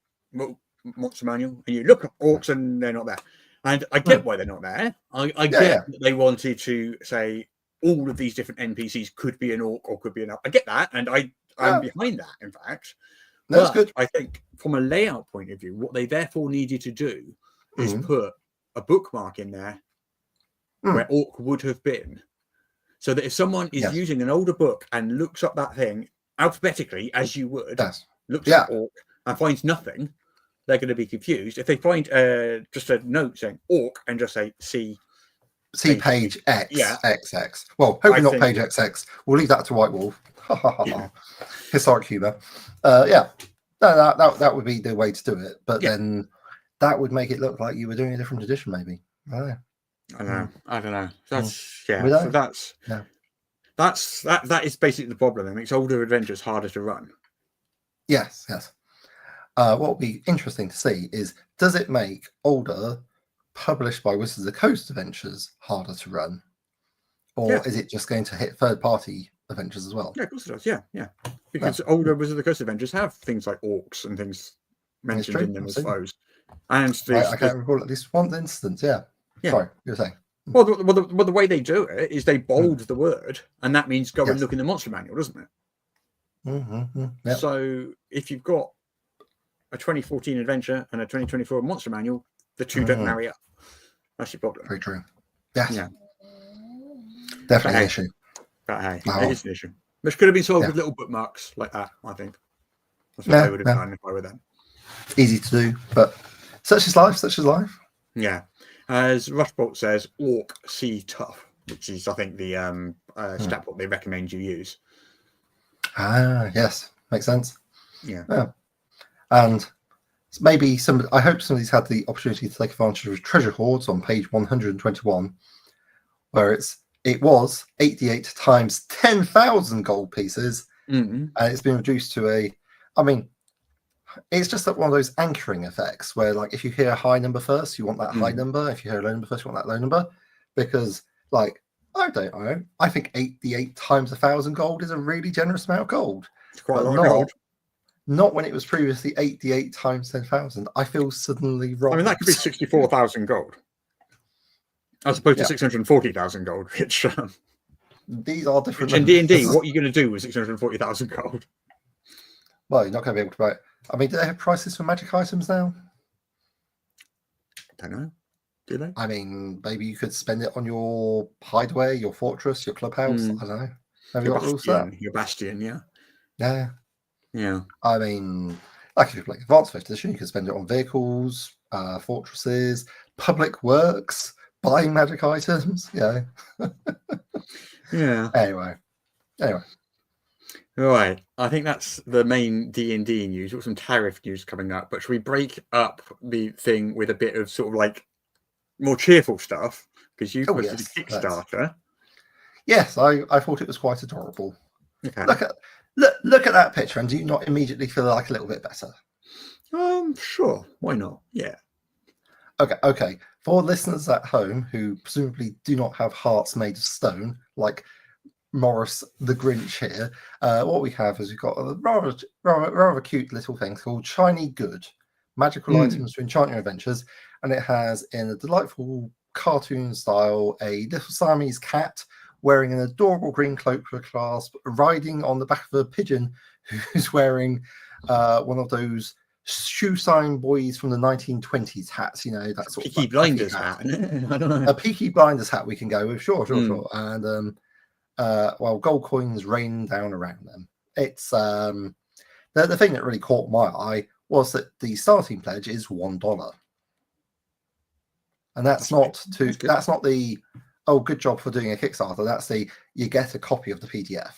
monster manual, and you look at orcs, and they're not there. And I get why they're not there. I get that they wanted to say all of these different NPCs could be an orc or could be an. I get that, and I'm behind that. In fact. That's good. I think from a layout point of view, what they therefore needed to do is put a bookmark in there where orc would have been. So that if someone is using an older book and looks up that thing alphabetically, as you would, looks at orc and finds nothing, they're going to be confused. If they find just a note saying orc and just say see page X, XX. Well, hopefully not page XX. We'll leave that to White Wolf. Historic humour. That would be the way to do it. But then that would make it look like you were doing a different edition, maybe. I don't know. That's that is basically the problem. It makes older adventures harder to run. Yes. What will be interesting to see is, does it make older published by Wizards of the Coast adventures harder to run, or is it just going to hit third-party adventures as well? Yeah, of course it does. Yeah. because older Wizard of the Coast Adventures have things like orcs and things mentioned in them as foes. And I can't recall at least one instance. Yeah. Sorry, you were saying. Well, the way they do it is they bold the word, and that means go and look in the monster manual, doesn't it? Yep. So if you've got a 2014 adventure and a 2024 monster manual, the two don't marry up. That's your problem. Very true. Yes. Yeah. Definitely an issue. But hey, it is an issue. Which could have been solved with little bookmarks like that, I think. That's what I would have done if I were them. Easy to do, but such is life. Yeah. As Rushbolt says, Orc C Tough, which is, I think, the stat book they recommend you use. Yes. Makes sense. Yeah. And maybe I hope somebody's had the opportunity to take advantage of Treasure Hoards on page 121, where it was 88 times 10,000 gold pieces, and it's been reduced to it's just like one of those anchoring effects where, like, if you hear a high number first, you want that high number. If you hear a low number first, you want that low number. Because, like, I don't know. I think 88 times 1,000 gold is a really generous amount of gold. It's quite a lot of gold. Not when it was previously 88 times 10,000. I feel suddenly wrong. I mean, that could be 64,000 gold. As opposed to 640,000 gold, which... These are different. In D&D, what are you going to do with 640,000 gold? Well, you're not going to be able to buy it. I mean, do they have prices for magic items now? Don't know. Do they? I mean, maybe you could spend it on your hideaway, your fortress, your clubhouse. I don't know. Have you got rules for that? Your bastion, yeah. Yeah. Yeah. I mean, like if you play Advanced 5th Edition, you can spend it on vehicles, fortresses, public works, buying magic items. Yeah. Yeah. Anyway. Right. I think that's the main D&D news. We've got some tariff news coming up, but should we break up the thing with a bit of sort of like more cheerful stuff? Because you posted a Kickstarter. Yes, I thought it was quite adorable. Okay. Look at that picture, and do you not immediately feel like a little bit better? Sure. Why not? Yeah. Okay. For listeners at home who presumably do not have hearts made of stone, like Morris the Grinch here, what we have is we've got a rather cute little thing called Shiny Good, magical items to enchant your adventures, and it has, in a delightful cartoon style, a little Siamese cat wearing an adorable green cloak with a clasp, riding on the back of a pigeon who's wearing one of those shoe sign boys from the 1920s hats, you know, that sort of Peaky Blinders hat. I don't know. A Peaky Blinders hat we can go with, sure. And gold coins rain down around them. It's the thing that really caught my eye was that the starting pledge is $1, and that's not the good job for doing a Kickstarter. That's you get a copy of the PDF.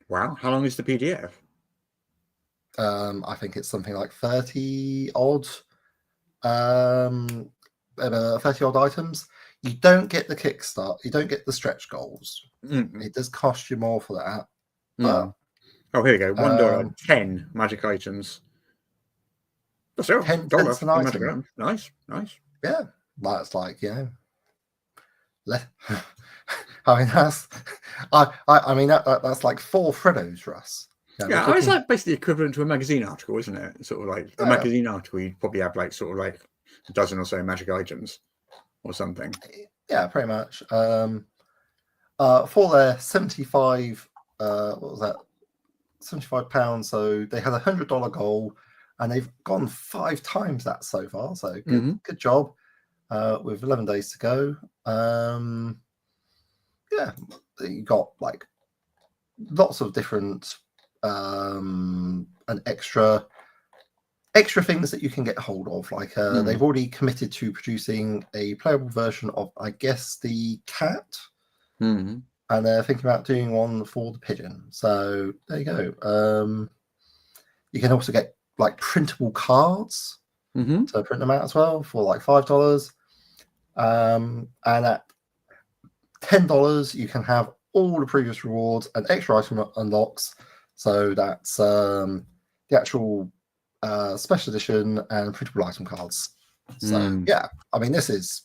Wow, how long is the PDF? I think it's something like 30 odd items. You don't get the Kickstart. You don't get the stretch goals. It does cost you more for that. But, here we go. $1, 10 magic items. That's $10 an item. Nice. Yeah, that's like, you know. I mean, that's like 4 Freddos for us. Yeah, it's like basically equivalent to a magazine article, isn't it? Sort of like a magazine article, you'd probably have like sort of like a dozen or so magic items or something. Yeah, pretty much. For their 75, what was that? £75. So they had $100 goal, and they've gone 5 times that so far. So good job. With 11 days to go. Yeah, you got like lots of different and extra things that you can get hold of. Like they've already committed to producing a playable version of, I guess, the cat, and they're thinking about doing one for the pigeon. So there you go. You can also get like printable cards to print them out as well for like $5. And at $10 you can have all the previous rewards and extra item unlocks. So that's the actual special edition and printable item cards. So yeah, I mean this is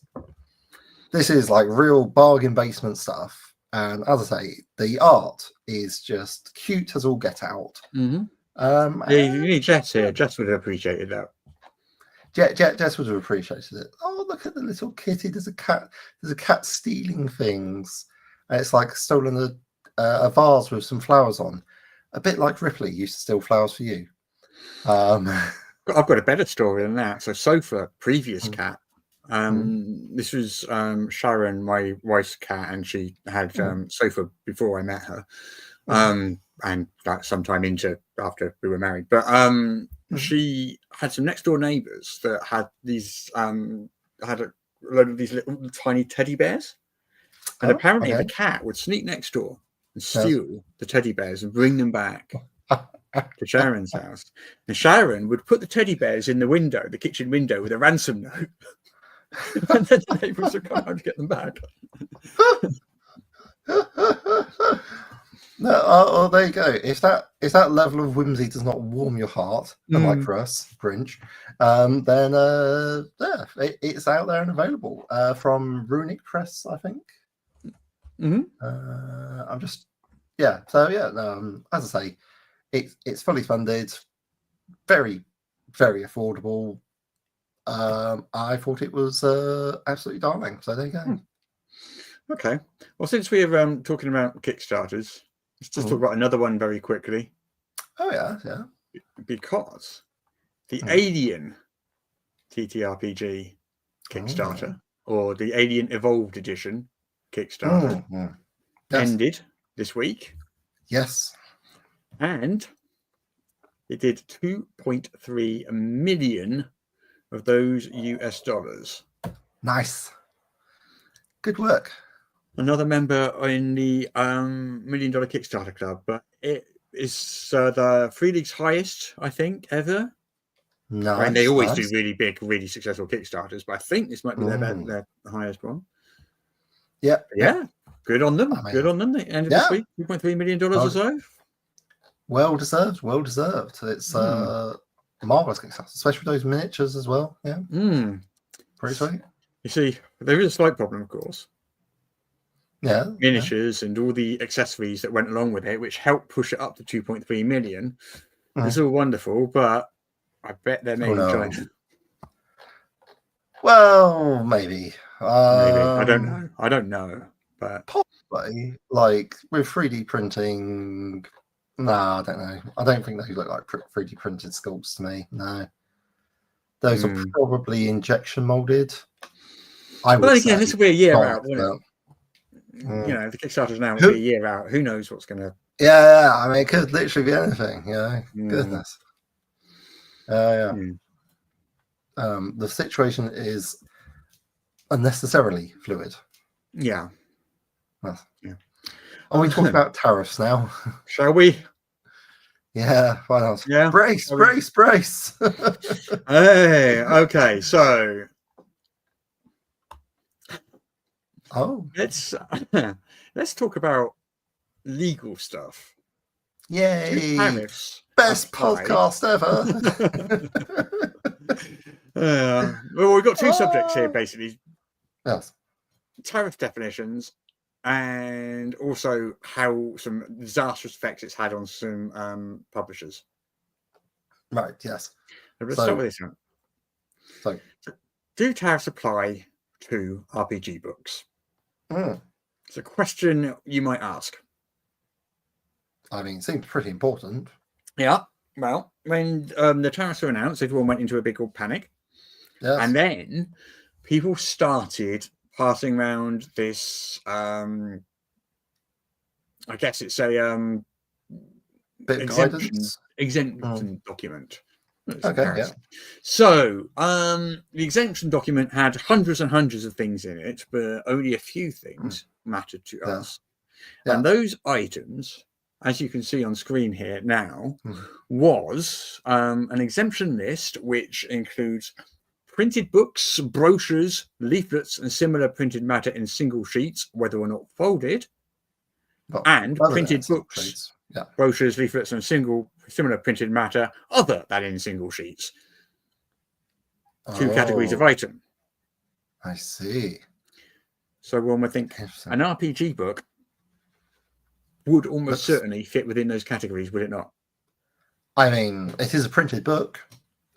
like real bargain basement stuff, And as I say, the art is just cute as all get out. Yeah, you need Jess here. Jess would have appreciated that. Jess would have appreciated it. Oh, look at the little kitty. There's a cat. There's a cat stealing things. And it's like stolen a vase with some flowers on. A bit like Ripley used to steal flowers for you. I've got a better story than that. So Sofa, previous cat. This was Sharon, my wife's cat, and she had Sofa before I met her. And that sometime after we were married. But she had some next door neighbours that had these had a load of these little tiny teddy bears. And apparently the cat would sneak next door and steal the teddy bears and bring them back to Sharon's house. And Sharon would put the teddy bears in the window, the kitchen window, with a ransom note. And then the neighbours would come home to get them back. No, there you go. If that level of whimsy does not warm your heart, unlike for us, Grinch, then it's out there and available from Runic Press, I think. I'm just as I say, it's fully funded, very, very affordable. I thought it was absolutely darling. So there you go. Okay. Well, since we're talking about Kickstarters, let's just talk about another one very quickly. Oh yeah. Because the Alien TTRPG Kickstarter, or the Alien Evolved Edition Kickstarter, ended this week. Yes. And it did 2.3 million of those US dollars. Nice. Good work. Another member in the $1 million Kickstarter club, but it is the Free League's highest, I think, ever. Nice. And they always do really big, really successful Kickstarters, but I think this might be their highest one. Yeah. Good on them. Good on them. They ended this week, $2.3 million or so. Well deserved. It's marvelous Kickstarter, especially with those miniatures as well. Yeah. Pretty sweet. You see, there is a slight problem, of course. Yeah. Miniatures and all the accessories that went along with it, which helped push it up to 2.3 million. It's all wonderful, but I bet they're made in China. Well, maybe. I don't know. But possibly, like with 3D printing. No, I don't know. I don't think those look like 3D printed sculpts to me. No. Those are probably injection molded. But again, this will be a year out, won't it? You know, the Kickstarter's now will be a year out. Who knows what's going to... Yeah, I mean, it could literally be anything, you know. Goodness. The situation is unnecessarily fluid. Yeah. Are we talking about tariffs now? Shall we? Yeah, why not? Yeah. Brace. Hey, okay, so... Let's talk about legal stuff. Yay! Tariffs Best podcast ever. Well, we've got two subjects here, basically. Yes. Tariff definitions, and also how some disastrous effects it's had on some publishers. Right. Yes. Let's start with this one. So, do tariffs apply to RPG books? It's a question you might ask. I mean, it seems pretty important. Yeah. Well, when the tariffs were announced, everyone went into a big old panic. Yes. And then people started passing around this, I guess it's a exemption document. Okay, yeah. So the exemption document had hundreds and hundreds of things in it, but only a few things mattered to us. Yeah. And those items, as you can see on screen here now, was an exemption list, which includes printed books, brochures, leaflets, and similar printed matter in single sheets, whether or not folded, and printed books, brochures, leaflets, and similar printed matter other than in single sheets. Two categories of item. I see. So one would think an RPG book would almost certainly fit within those categories, would it not? I mean, it is a printed book,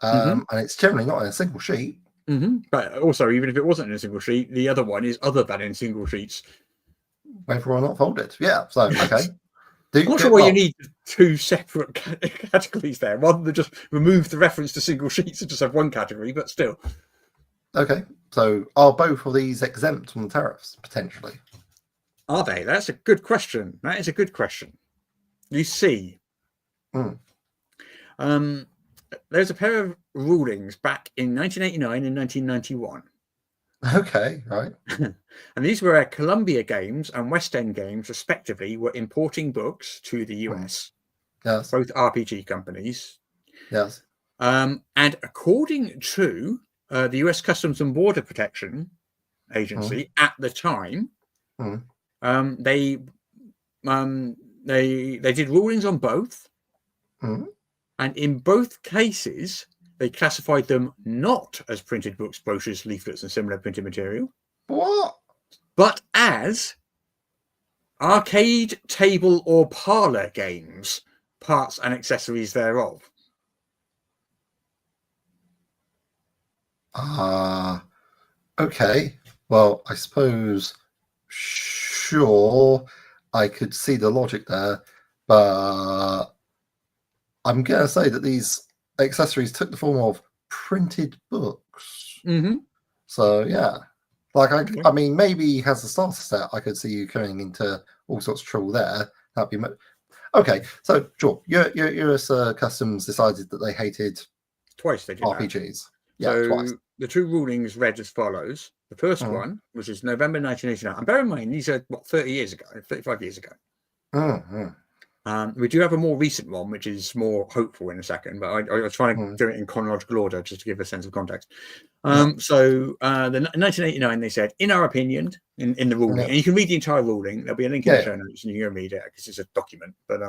and it's generally not in a single sheet. But also, even if it wasn't in a single sheet, the other one is other than in single sheets. Whether or not folded. Yeah, so, okay. I'm not sure why you need two separate categories there, rather than just remove the reference to single sheets and just have one category, but still. Okay, so are both of these exempt from the tariffs, potentially? Are they? That's a good question. That is a good question. You see, there's a pair of rulings back in 1989 and 1991. Okay, right. And these were Columbia Games and West End Games, respectively, were importing books to the US. Yes. Both RPG companies. Yes. And according to the US Customs and Border Protection Agency at the time, they did rulings on both. And in both cases, they classified them not as printed books, brochures, leaflets, and similar printed material. What? But as arcade, table, or parlor games, parts and accessories thereof. Okay. Well, I suppose, sure, I could see the logic there, but I'm going to say that these accessories took the form of printed books. So, yeah. Like, I mean, maybe he has a starter set. I could see you going into all sorts of trouble there. That'd be okay. So, sure, US Customs decided that they hated twice. They did RPGs. Yeah, so twice. The two rulings read as follows. The first one, which is November 1989. And bear in mind, these are 30 years ago, 35 years ago. We do have a more recent one, which is more hopeful in a second, but I was trying to do it in chronological order just to give a sense of context. So the 1989, they said, in our opinion, in the ruling, and you can read the entire ruling. There'll be a link in the show notes, and you can read it because it's a document. But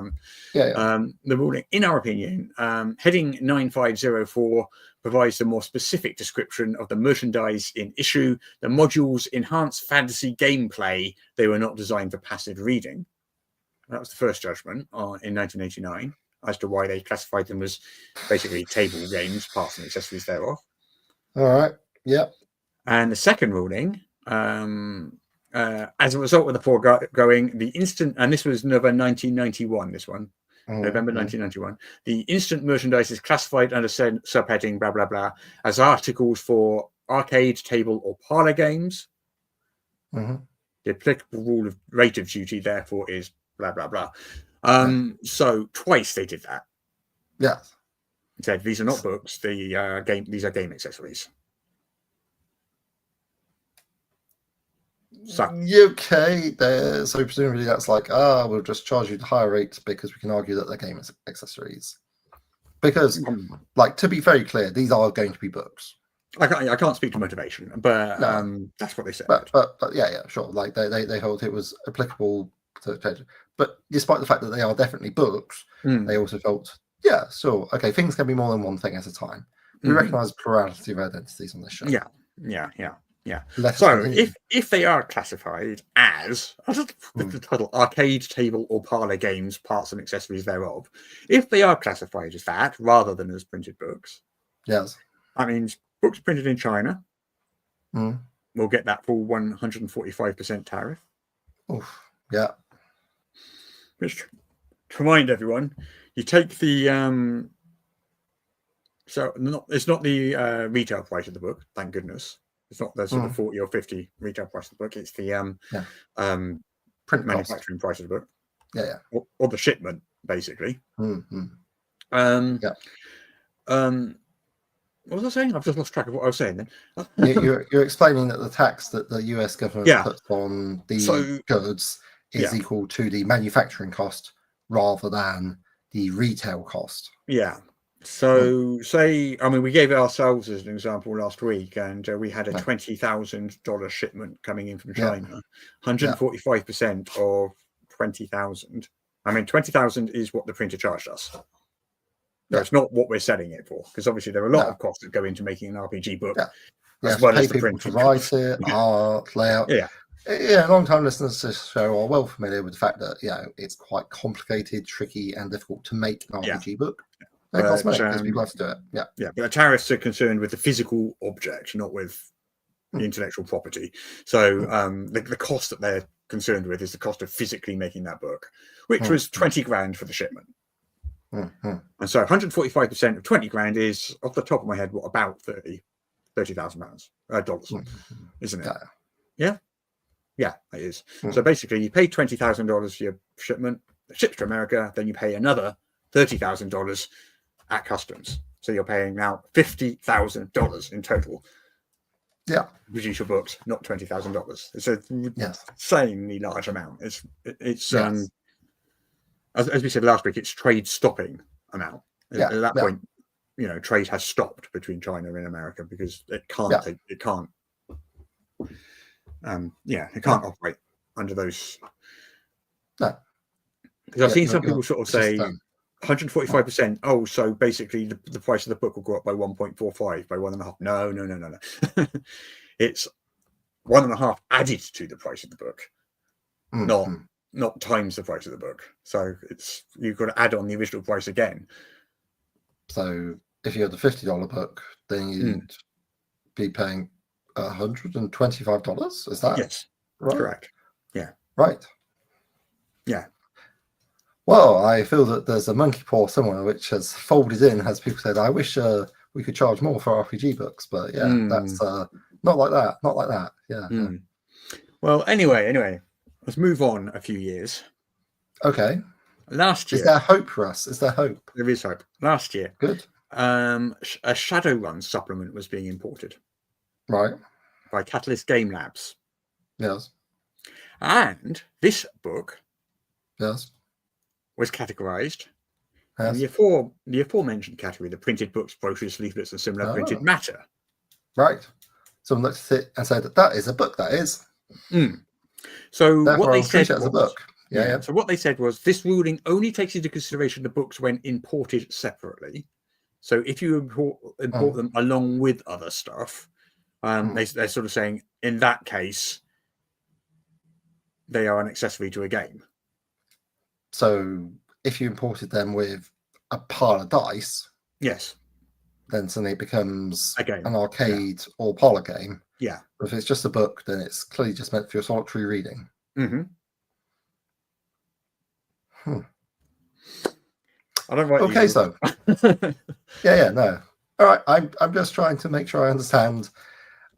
the ruling, in our opinion, heading 9504 provides the more specific description of the merchandise in issue. The modules enhance fantasy gameplay. They were not designed for passive reading. That was the first judgment in 1989 as to why they classified them as basically table games, parts and accessories thereof. All right. Yep. And the second ruling, as a result of the foregoing, the instant, and this was November 1991, this one, November 1991, the instant merchandise is classified under subheading, blah, blah, blah, as articles for arcade, table, or parlor games. The applicable rule of rate of duty, therefore, is blah blah blah. So twice they did that. Yeah. Said these are not books. These are game accessories. So okay, so presumably that's like, we'll just charge you the higher rates because we can argue that they're game accessories. Because, like, to be very clear, these are going to be books. I can't speak to motivation, but that's what they said. But yeah, sure. Like they hold it was applicable to, but despite the fact that they are definitely books, they also felt, yeah, sure, okay, things can be more than one thing at a time. We recognise plurality of identities on this show. Yeah. So if they are classified as the title arcade, table, or parlor games, parts and accessories thereof, if they are classified as that rather than as printed books, yes, that means books printed in China will get that full 145% tariff. Oof. Yeah. Which, to remind everyone, you take the it's not the retail price of the book, thank goodness. It's not the sort of 40 or 50 retail price of the book. It's the print manufacturing price of the book. Yeah. Or the shipment, basically. What was I saying? I've just lost track of what I was saying then. You're explaining that the tax that the US government puts on the goods is equal to the manufacturing cost rather than the retail cost. Yeah. So we gave it ourselves as an example last week, and we had a $20,000 shipment coming in from China. 145% of 20,000. I mean, 20,000 is what the printer charged us. No, it's not what we're selling it for, because obviously there are a lot of costs that go into making an RPG book, as well as the print. To write it, art, layout. Yeah, long-time listeners to the show are well familiar with the fact that it's quite complicated, tricky, and difficult to make an RPG book. And costs money because people have to do it. Yeah, but the tariffs are concerned with the physical object, not with the intellectual property. So the cost that they're concerned with is the cost of physically making that book, which was 20 grand for the shipment. And so 145% of 20 grand is, off the top of my head, what, about $30,000 dollars, isn't it? Yeah, it is. So basically, you pay $20,000 for your shipment, it ships to America, then you pay another $30,000 at customs. So you're paying now $50,000 in total. Yeah, produce your books, not $20,000. It's an insanely large amount. It's as we said last week, it's trade stopping amount. At that point, trade has stopped between China and America because it can't it can't operate under those. No, because I've seen some people sort of say 145%. Oh, so basically the price of the book will go up by 1.45, by 1.5. No. It's 1.5 added to the price of the book, not times the price of the book. So you've got to add on the original price again. So if you had a $50 book, then you'd be paying $125. Is that right? Correct. Yeah. Right. Yeah. Well, I feel that there's a monkey paw somewhere which has folded in, as people said. I wish we could charge more for RPG books, but that's not like that. Not like that. Yeah. Well, anyway, let's move on a few years. Okay. Last year. Is there hope, Russ? Is there hope? There is hope. Last year. Good. A Shadowrun supplement was being imported. Right. By Catalyst Game Labs. Yes. And this book. Yes. Was categorized in the aforementioned category, the printed books, brochures, leaflets, and similar printed matter. Right. Someone looked at it and said that is a book. That is. So therefore, what they said as a book. Yeah. So what they said was this ruling only takes into consideration the books when imported separately. So if you import them along with other stuff, they're sort of saying in that case they are an accessory to a game. So if you imported them with a pile of dice, yes, then suddenly it becomes an arcade or parlor game. Yeah. But if it's just a book, then it's clearly just meant for your solitary reading. I don't write. Okay, so no. All right, I'm just trying to make sure I understand.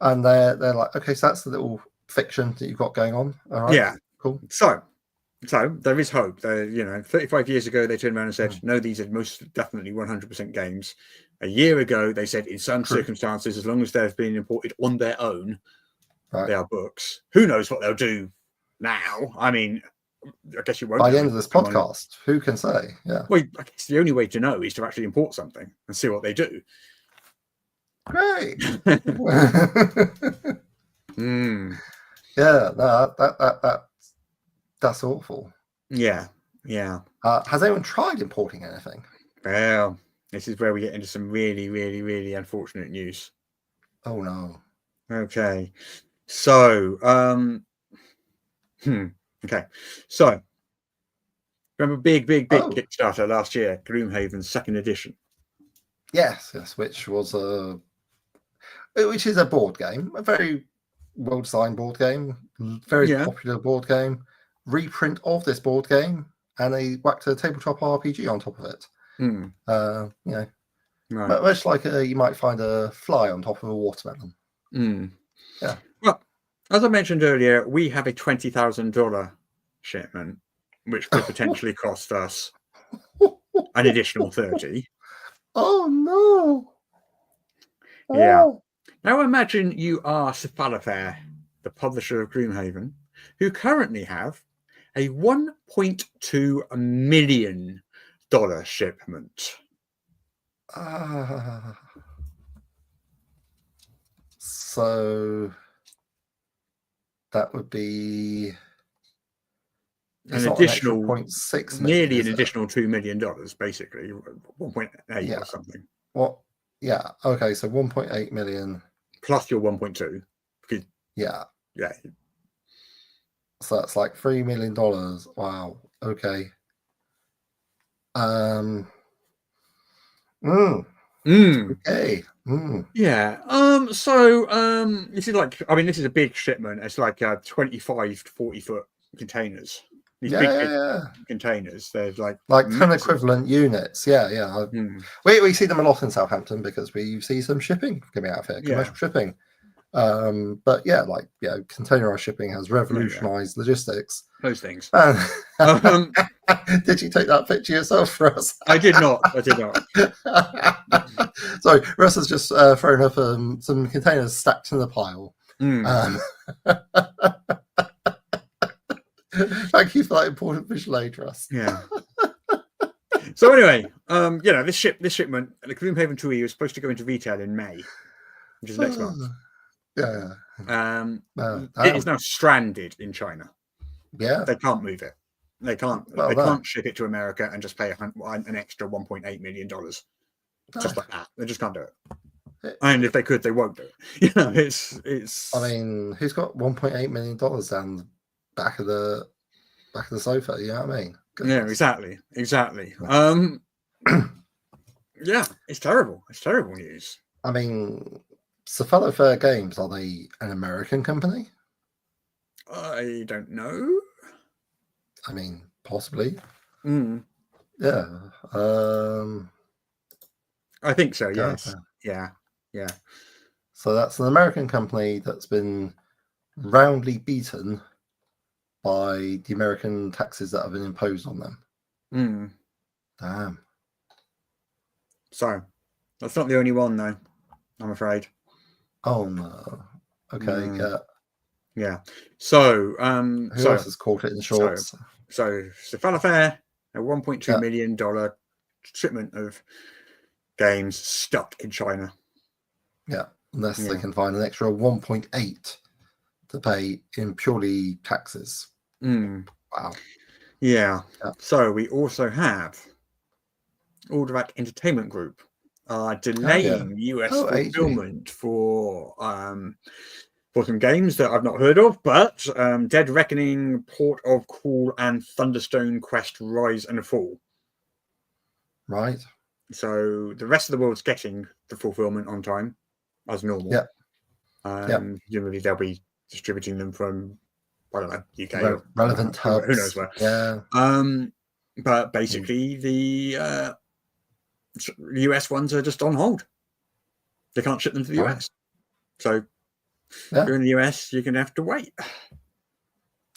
And they're like, okay, so that's the little fiction that you've got going on. All right. Yeah. Cool. So there is hope. 35 years ago, they turned around and said, no, these are most definitely 100% games. A year ago, they said in some circumstances, as long as they've been imported on their own, they are books. Who knows what they'll do now? I mean, I guess you won't. By the end of this podcast, who can say? Yeah. Well, I guess the only way to know is to actually import something and see what they do. Great. Yeah, no, that's awful. Yeah. Has anyone tried importing anything? Well, this is where we get into some really, really, really unfortunate news. Oh no. Okay. So, okay. So, remember big Kickstarter last year, Gloomhaven's second edition. Yes, which is a board game, a very well-designed board game, very popular board game, reprint of this board game, and they whacked a tabletop RPG on top of it. Much like you might find a fly on top of a watermelon. Yeah. Well, as I mentioned earlier, we have a $20,000 shipment, which could potentially cost us an additional 30. Oh no! Yeah. Now imagine you are Cephalofair, the publisher of Gloomhaven, who currently have a $1.2 million shipment. So that would be an additional $1.6 million, nearly an additional $2 million, basically 1.8 or something. What? Yeah. Okay. So 1.8 million plus your 1.2. Yeah. So that's like $3 million. Wow. Okay. Okay. Yeah. This is like, I mean, this is a big shipment. It's like 25 to 40 foot containers. These big containers. They're like 10 equivalent units. Yeah. We see them a lot in Southampton because we see some shipping coming out of here, commercial shipping. But yeah, containerized shipping has revolutionized logistics. Those things. Did you take that picture yourself, Russ? I did not. Sorry, Russ has just thrown up some containers stacked in the pile. Thank you for that important visual aid, Russ. Yeah. So anyway, this shipment, the Gloomhaven 2E was supposed to go into retail in May, which is next month. Yeah. It is now stranded in China. Yeah. They can't move it. They can't. They can't ship it to America and just pay an extra $1.8 million just like that. They just can't do it. And if they could, they won't do it. It's. I mean, who's got $1.8 million down the back of the sofa? You know what I mean? Goodness. Yeah, exactly. Yeah, it's terrible. It's terrible news. I mean, Cephalo Fair Games, are they an American company? I don't know. I mean, possibly. Yeah. I think so. Yes. Yeah. So that's an American company that's been roundly beaten by the American taxes that have been imposed on them. Damn. So that's not the only one, though, I'm afraid. Oh no. Okay. Yeah. So who else has caught it in shorts? So Cephalo Fair, a $1.2 million shipment of games stuck in China. Yeah, unless they can find an extra 1.8 to pay in purely taxes. Wow. Yeah. So we also have Alderac Entertainment Group delaying US fulfillment for some games that I've not heard of, but Dead Reckoning, Port of Call, and Thunderstone Quest Rise and Fall. Right. So the rest of the world's getting the fulfillment on time, as normal. Yeah. Generally, they'll be distributing them from, I don't know, UK. Relevant hubs. Who knows where. Yeah. But basically, the US ones are just on hold. They can't ship them to the US. So if you're in the US, you're going to have to wait.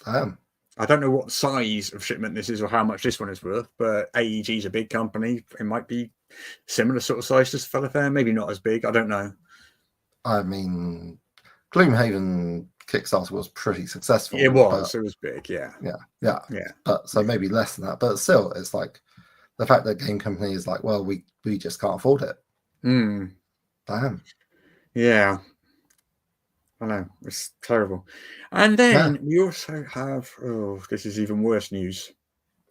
I don't know what size of shipment this is or how much this one is worth, but AEG is a big company. It might be similar sort of size to Cephalo Fair, maybe not as big. I don't know. I mean, Gloomhaven Kickstarter was pretty successful. It was. It was big. Yeah. But so maybe less than that. But still, it's like the fact that game company is like, well, we just can't afford it. Damn. Yeah. I know, it's terrible. And then we also have, this is even worse news.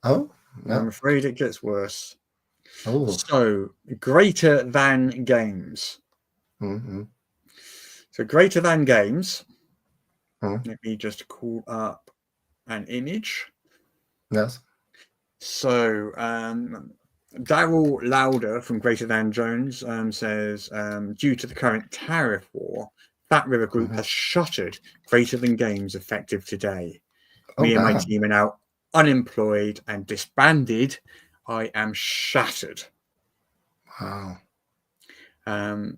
I'm afraid it gets worse. So, Greater Than Games. So, Greater Than Games. Let me just call up an image. Yes. So, Daryl Lauder from Greater Than Jones says, due to the current tariff war, Fat River Group has shuttered Greater Than Games effective today. Me and my team are now unemployed and disbanded. I am shattered. Wow.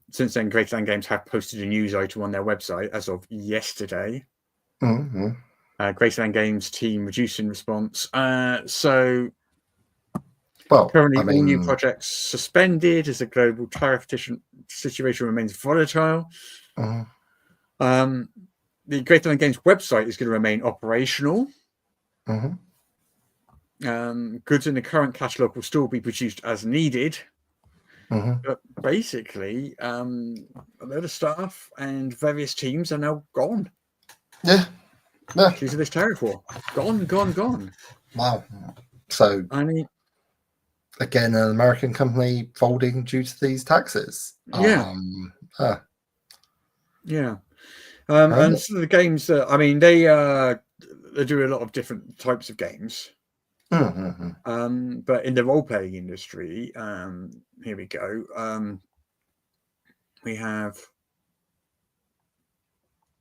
Since then, Greater Than Games have posted a news item on their website as of yesterday. Greater Than Games team reduced in response. Currently, all new projects suspended as the global tariff situation remains volatile. The Greater Than Games website is going to remain operational. Goods in the current catalogue will still be produced as needed. But basically, a lot of staff and various teams are now gone. Yeah. Due to this tariff war. Gone. Wow. So, again, an American company folding due to these taxes. And some of the games that, they they do a lot of different types of games. Mm-hmm. But in the role-playing industry, here we go. We have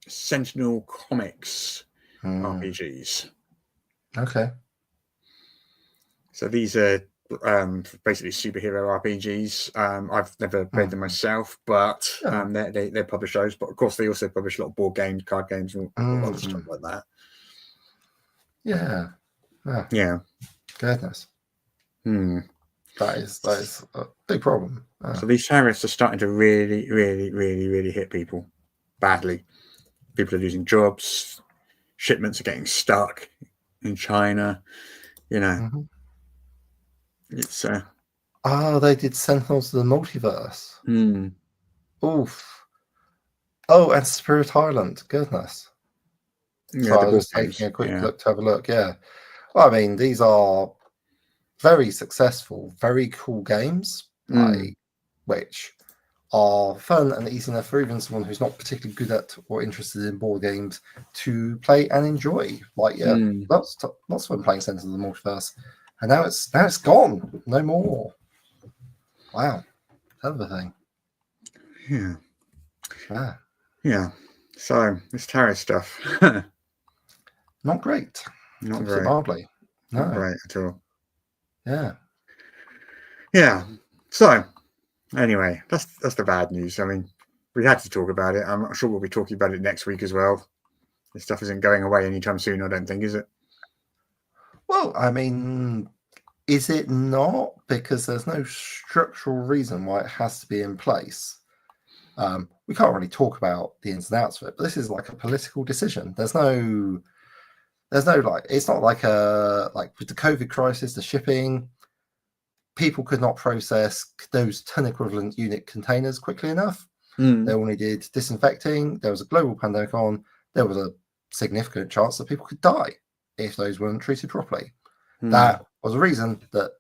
Sentinel Comics RPGs. Okay. So these are basically superhero RPGs. I've never played them myself, but they publish those. But of course, they also publish a lot of board games, card games, and a lot of stuff like that. Yeah. Yeah. Goodness. That is a big problem. So these tariffs are starting to really, really, really, really hit people badly. People are losing jobs. Shipments are getting stuck in China. You know, it's they did Sentinels of the Multiverse. Oof. Oh, and Spirit Island. Goodness. Yeah, so I was taking a quick look to have a look. Yeah. Well, I mean, these are very successful, very cool games, which are fun and easy enough for even someone who's not particularly good at or interested in board games to play and enjoy. Like, lots of fun playing Sentinels of the Multiverse, and now it's gone. No more. Wow, hell of a thing. Yeah. So this tariff stuff, not great. Not great. Mildly. No. Not great at all. Yeah. So anyway, that's the bad news. I mean, we had to talk about it. I'm not sure we'll be talking about it next week as well. This stuff isn't going away anytime soon, I don't think, is it? Well, I mean, is it not? Because there's no structural reason why it has to be in place. We can't really talk about the ins and outs of it, but this is like a political decision. There's no like, it's not like with the COVID crisis, the shipping, people could not process those ton equivalent unit containers quickly enough. They all needed disinfecting. There was a global pandemic on. There was a significant chance that people could die if those weren't treated properly. That was a reason that,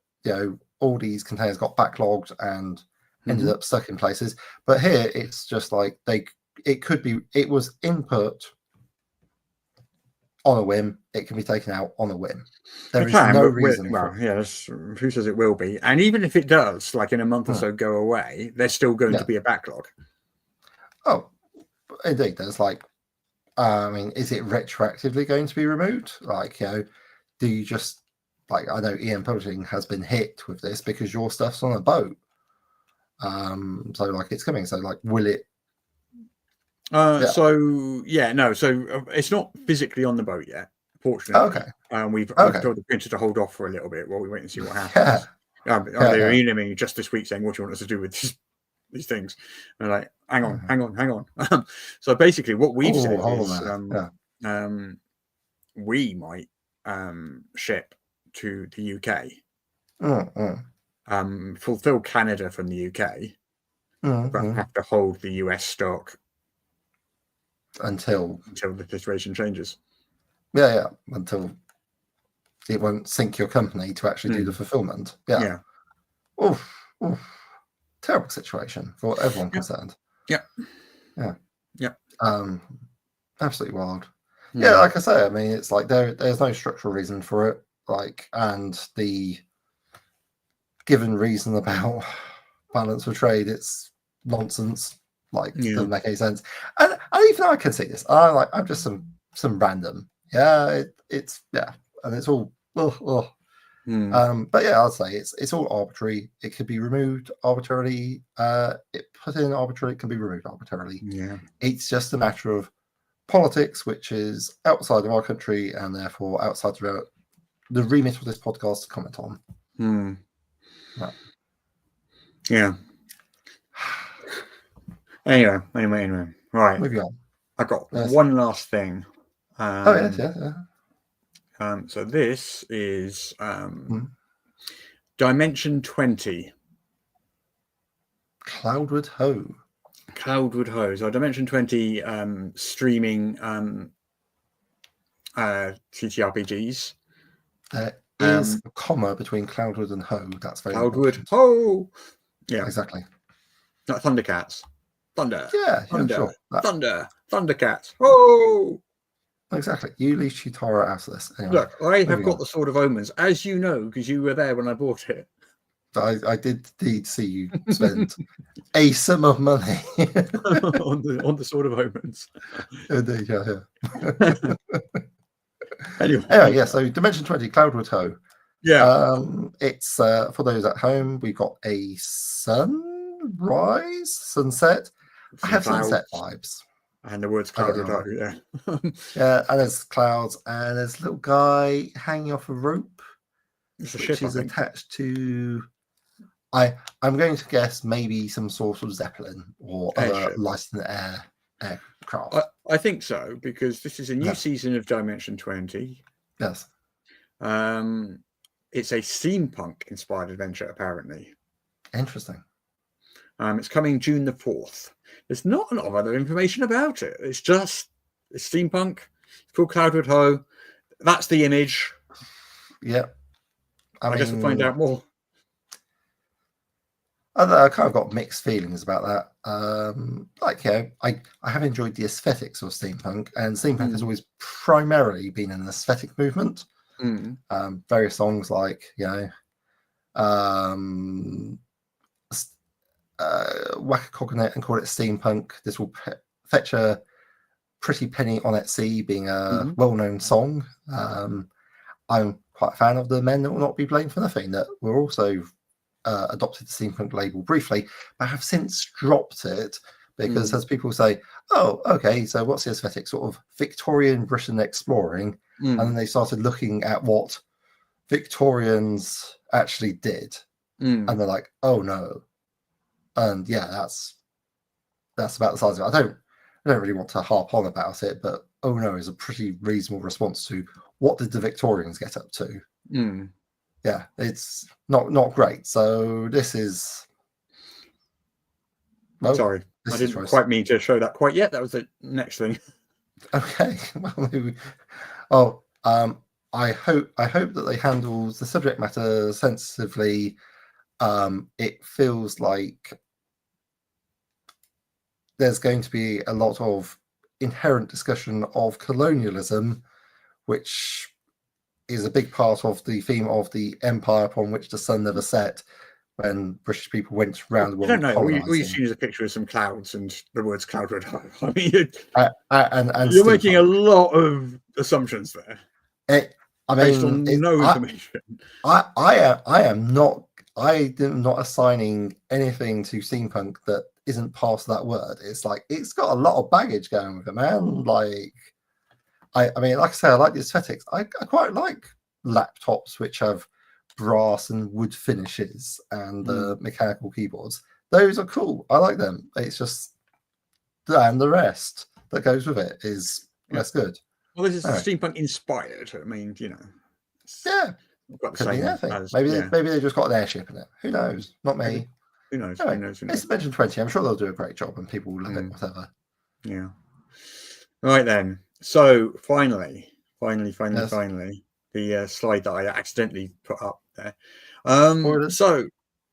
all these containers got backlogged and ended up stuck in places. But here it's just like it was input on a whim. It can be taken out on a whim. There is no reason. Well, yes, who says it will be? And even if it does, like in a month or so, go away, there's still going to be a backlog. Oh, indeed. There's like, I mean, is it retroactively going to be removed? Like, do you just, like, I know EM Publishing has been hit with this because your stuff's on a boat. So like it's coming. So like, will it? So it's not physically on the boat yet, fortunately. We've told the printer to hold off for a little bit while we wait and see what happens. They were emailing me just this week saying, "What do you want us to do with these things?" And I'm like, hang on. So basically, what we've said is, we might ship to the UK, fulfill Canada from the UK, but have to hold the US stock until the situation changes. Until it won't sink your company to actually do the fulfillment. Oof. Terrible situation for everyone concerned. Absolutely wild. Like I say, I mean, it's like there's no structural reason for it, like, and the given reason about balance of trade, it's nonsense. Like, doesn't make any sense. And even I can see this. I'm just some random. And it's all. But I'd say it's all arbitrary. It could be removed arbitrarily. It put in arbitrarily. It can be removed arbitrarily. It's just a matter of politics, which is outside of our country and therefore outside of the remit of this podcast to comment on. Anyway. Right. Moving on. I got one last thing. So this is Dimension 20. Cloudwood Ho. So Dimension 20 streaming TTRPGs. There is a comma between Cloudwood and Ho. That's very Cloudwood important. Ho. Yeah, exactly. Not Thundercats. Thunder. Sure. Thunder. Thundercats. Ho. Exactly. You leave Chitara out of this. Anyway, Look, I have moving got on. the Sword of Omens, as you know, because you were there when I bought it. I did indeed see you spend a sum of money on the Sword of Omens. Indeed, yeah. Anyway, yeah. So Dimension 20 Cloudwood Hoe. yeah. It's for those at home. We've got a sunset. I have sunset vibes. And the words Cloudwood Hoe, yeah. Yeah, and there's clouds, and there's a little guy hanging off a rope, which is attached to. I'm going to guess maybe some sort of Zeppelin or other light in the air aircraft. I think so, because this is a new season of Dimension 20. Yes. It's a steampunk-inspired adventure, apparently. Interesting. It's coming June the 4th. There's not a lot of other information about it. It's just steampunk. It's called Cloudwood Hoe. That's the image. Yeah. I guess we'll find out more. I kind of got mixed feelings about that. I have enjoyed the aesthetics of steampunk, and steampunk has always primarily been an aesthetic movement. Various songs like, whack a cognate and call it steampunk. This will fetch a pretty penny on Etsy, being a well-known song. I'm quite a fan of the Men That Will Not Be Blamed for Nothing, that were also adopted the steampunk label briefly, but have since dropped it because, as people say, oh, okay, so what's the aesthetic? Sort of Victorian Britain exploring, and then they started looking at what Victorians actually did, and they're like, oh no, and yeah, that's about the size of it. I don't really want to harp on about it, but oh no is a pretty reasonable response to what did the Victorians get up to. Yeah, it's not great. So this is. Well, sorry, I didn't quite mean to show that quite yet. That was the next thing. Okay. Well, I hope that they handle the subject matter sensitively. It feels like there's going to be a lot of inherent discussion of colonialism, which is a big part of the theme of the empire upon which the sun never set, when British people went around the world. I don't know. All you've seen is a picture of some clouds and the words Cloudwood Hoe. I mean, and you're making a lot of assumptions there. Based on no information. I am not assigning anything to steampunk that isn't part of that word. It's like, it's got a lot of baggage going with it, man. Like, I mean, like I say, I like the aesthetics. I quite like laptops which have brass and wood finishes and mechanical keyboards. Those are cool. I like them. It's just, and the rest that goes with it is less good. Well, this is steampunk inspired. I mean, yeah, could be anything. Maybe they just got an airship in it. Who knows? Not me. Who knows? Anyway, Who knows? It's Dimension 20. I'm sure they'll do a great job, and people will love it. Whatever. Yeah. Right then. So finally, Yes. the slide that I accidentally put up there. So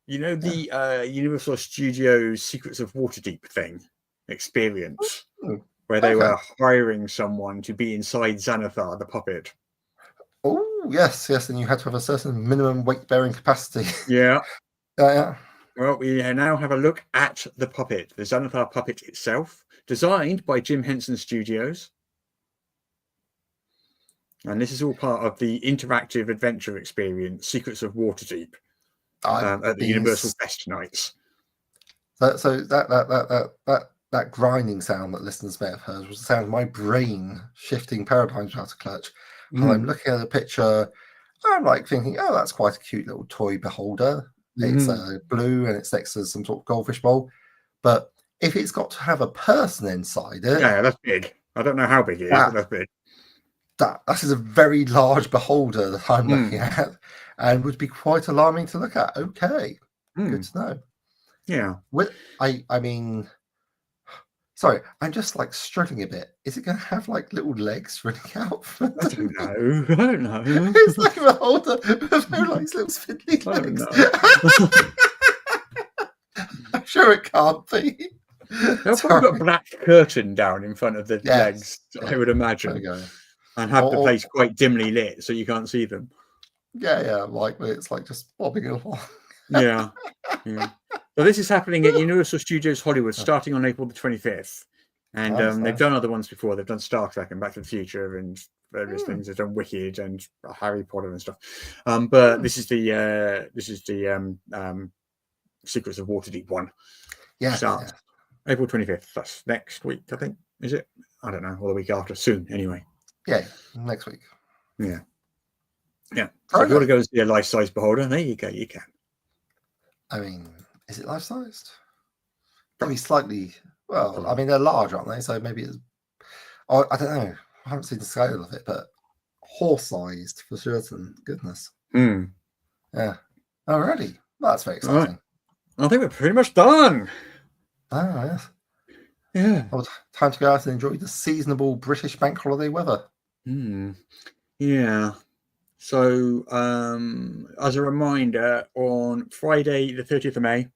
the Universal Studios Secrets of Waterdeep thing experience, where they were hiring someone to be inside Xanathar, the puppet. Oh yes, and you had to have a certain minimum weight bearing capacity. Yeah. Yeah. Well, we now have a look at the puppet, the Xanathar puppet itself, designed by Jim Henson Studios. And this is all part of the interactive adventure experience, Secrets of Waterdeep, at the Universal Fest nights. So that grinding sound that listeners may have heard was the sound of my brain shifting paradigms out of clutch. And I'm looking at a picture, I'm like thinking, oh, that's quite a cute little toy beholder. It's blue and it's next to some sort of goldfish bowl. But if it's got to have a person inside it... Yeah, that's big. I don't know how big it is, but that's big. That is a very large beholder that I'm looking at, and would be quite alarming to look at. Okay, good to know. Yeah. I mean, sorry, I'm just like struggling a bit. Is it going to have like little legs running out? I don't know. It's like a beholder with no legs, little spindly legs. I'm sure it can't be. They'll probably put a black curtain down in front of the legs, I would imagine. There we go. And have the place quite dimly lit so you can't see them. Yeah, like it's like just bobbing along. Yeah. So this is happening at Universal Studios Hollywood starting on April the 25th. And they've done other ones before. They've done Star Trek and Back to the Future and various things. They've done Wicked and Harry Potter and stuff. But this is the Secrets of Waterdeep one. Yeah. April 25th. That's next week, I think. Is it? I don't know. Or the week after. Soon, anyway. Yeah, next week. Yeah. So if you want to go and see a life-size beholder, there you go. You can. I mean, is it life-sized? Probably slightly. Well, I mean, they're large, aren't they? So maybe it's. Oh, I don't know. I haven't seen the scale of it, but horse-sized for certain. Goodness. Yeah. Alrighty. That's very exciting. Right. I think we're pretty much done. Ah, yes. Yeah. Well, time to go out and enjoy the seasonable British bank holiday weather. Yeah. So, as a reminder, on Friday, the 30th of May,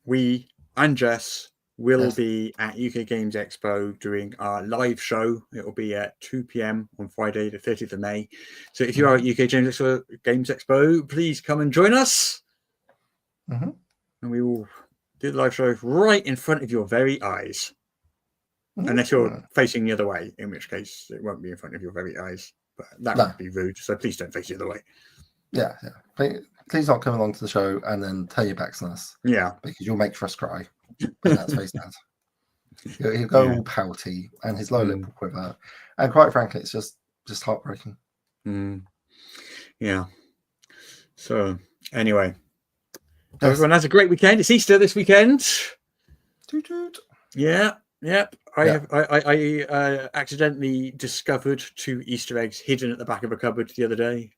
we and Jess will be at UK Games Expo doing our live show. It will be at 2 p.m. on Friday, the 30th of May. So if you are at UK Games Expo, please come and join us. And we will do the live show right in front of your very eyes. Unless you're facing the other way, in which case it won't be in front of your very eyes. But that would be rude, so please don't face the other way. Yeah. Please don't come along to the show and then turn your backs on us. Yeah. Because you'll make us cry. And that's face that. He'll go all pouty and his low lip will quiver. And quite frankly, it's just heartbreaking. Yeah. So, anyway. Everyone has a great weekend. It's Easter this weekend. Toot toot. Yeah. I accidentally discovered 2 Easter eggs hidden at the back of a cupboard the other day.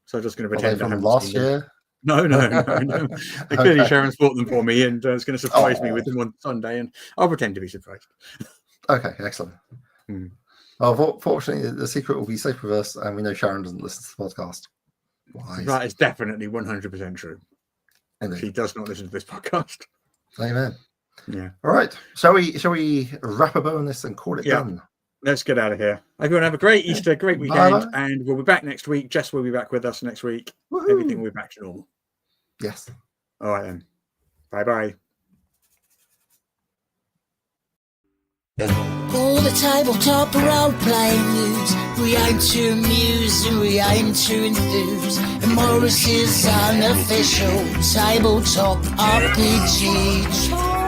So I'm just going to pretend I haven't last seen year. Them. No. Clearly, Sharon's bought them for me, and it's going to surprise me with them on Sunday, and I'll pretend to be surprised. Okay, excellent. Well, fortunately, the secret will be safe with us, and we know Sharon doesn't listen to the podcast. Wise. That is definitely 100% true. Indeed. She does not listen to this podcast. Amen. Yeah. All right. Shall we wrap a bow on this and call it done? Let's get out of here. Everyone have a great Easter, great weekend, and we'll be back next week. Jess will be back with us next week. Woo-hoo. Everything will be back to normal. Yes. All right then. Bye-bye. All the tabletop role-playing news. We aim to amuse and we aim to enthuse. And Morris's unofficial tabletop RPG.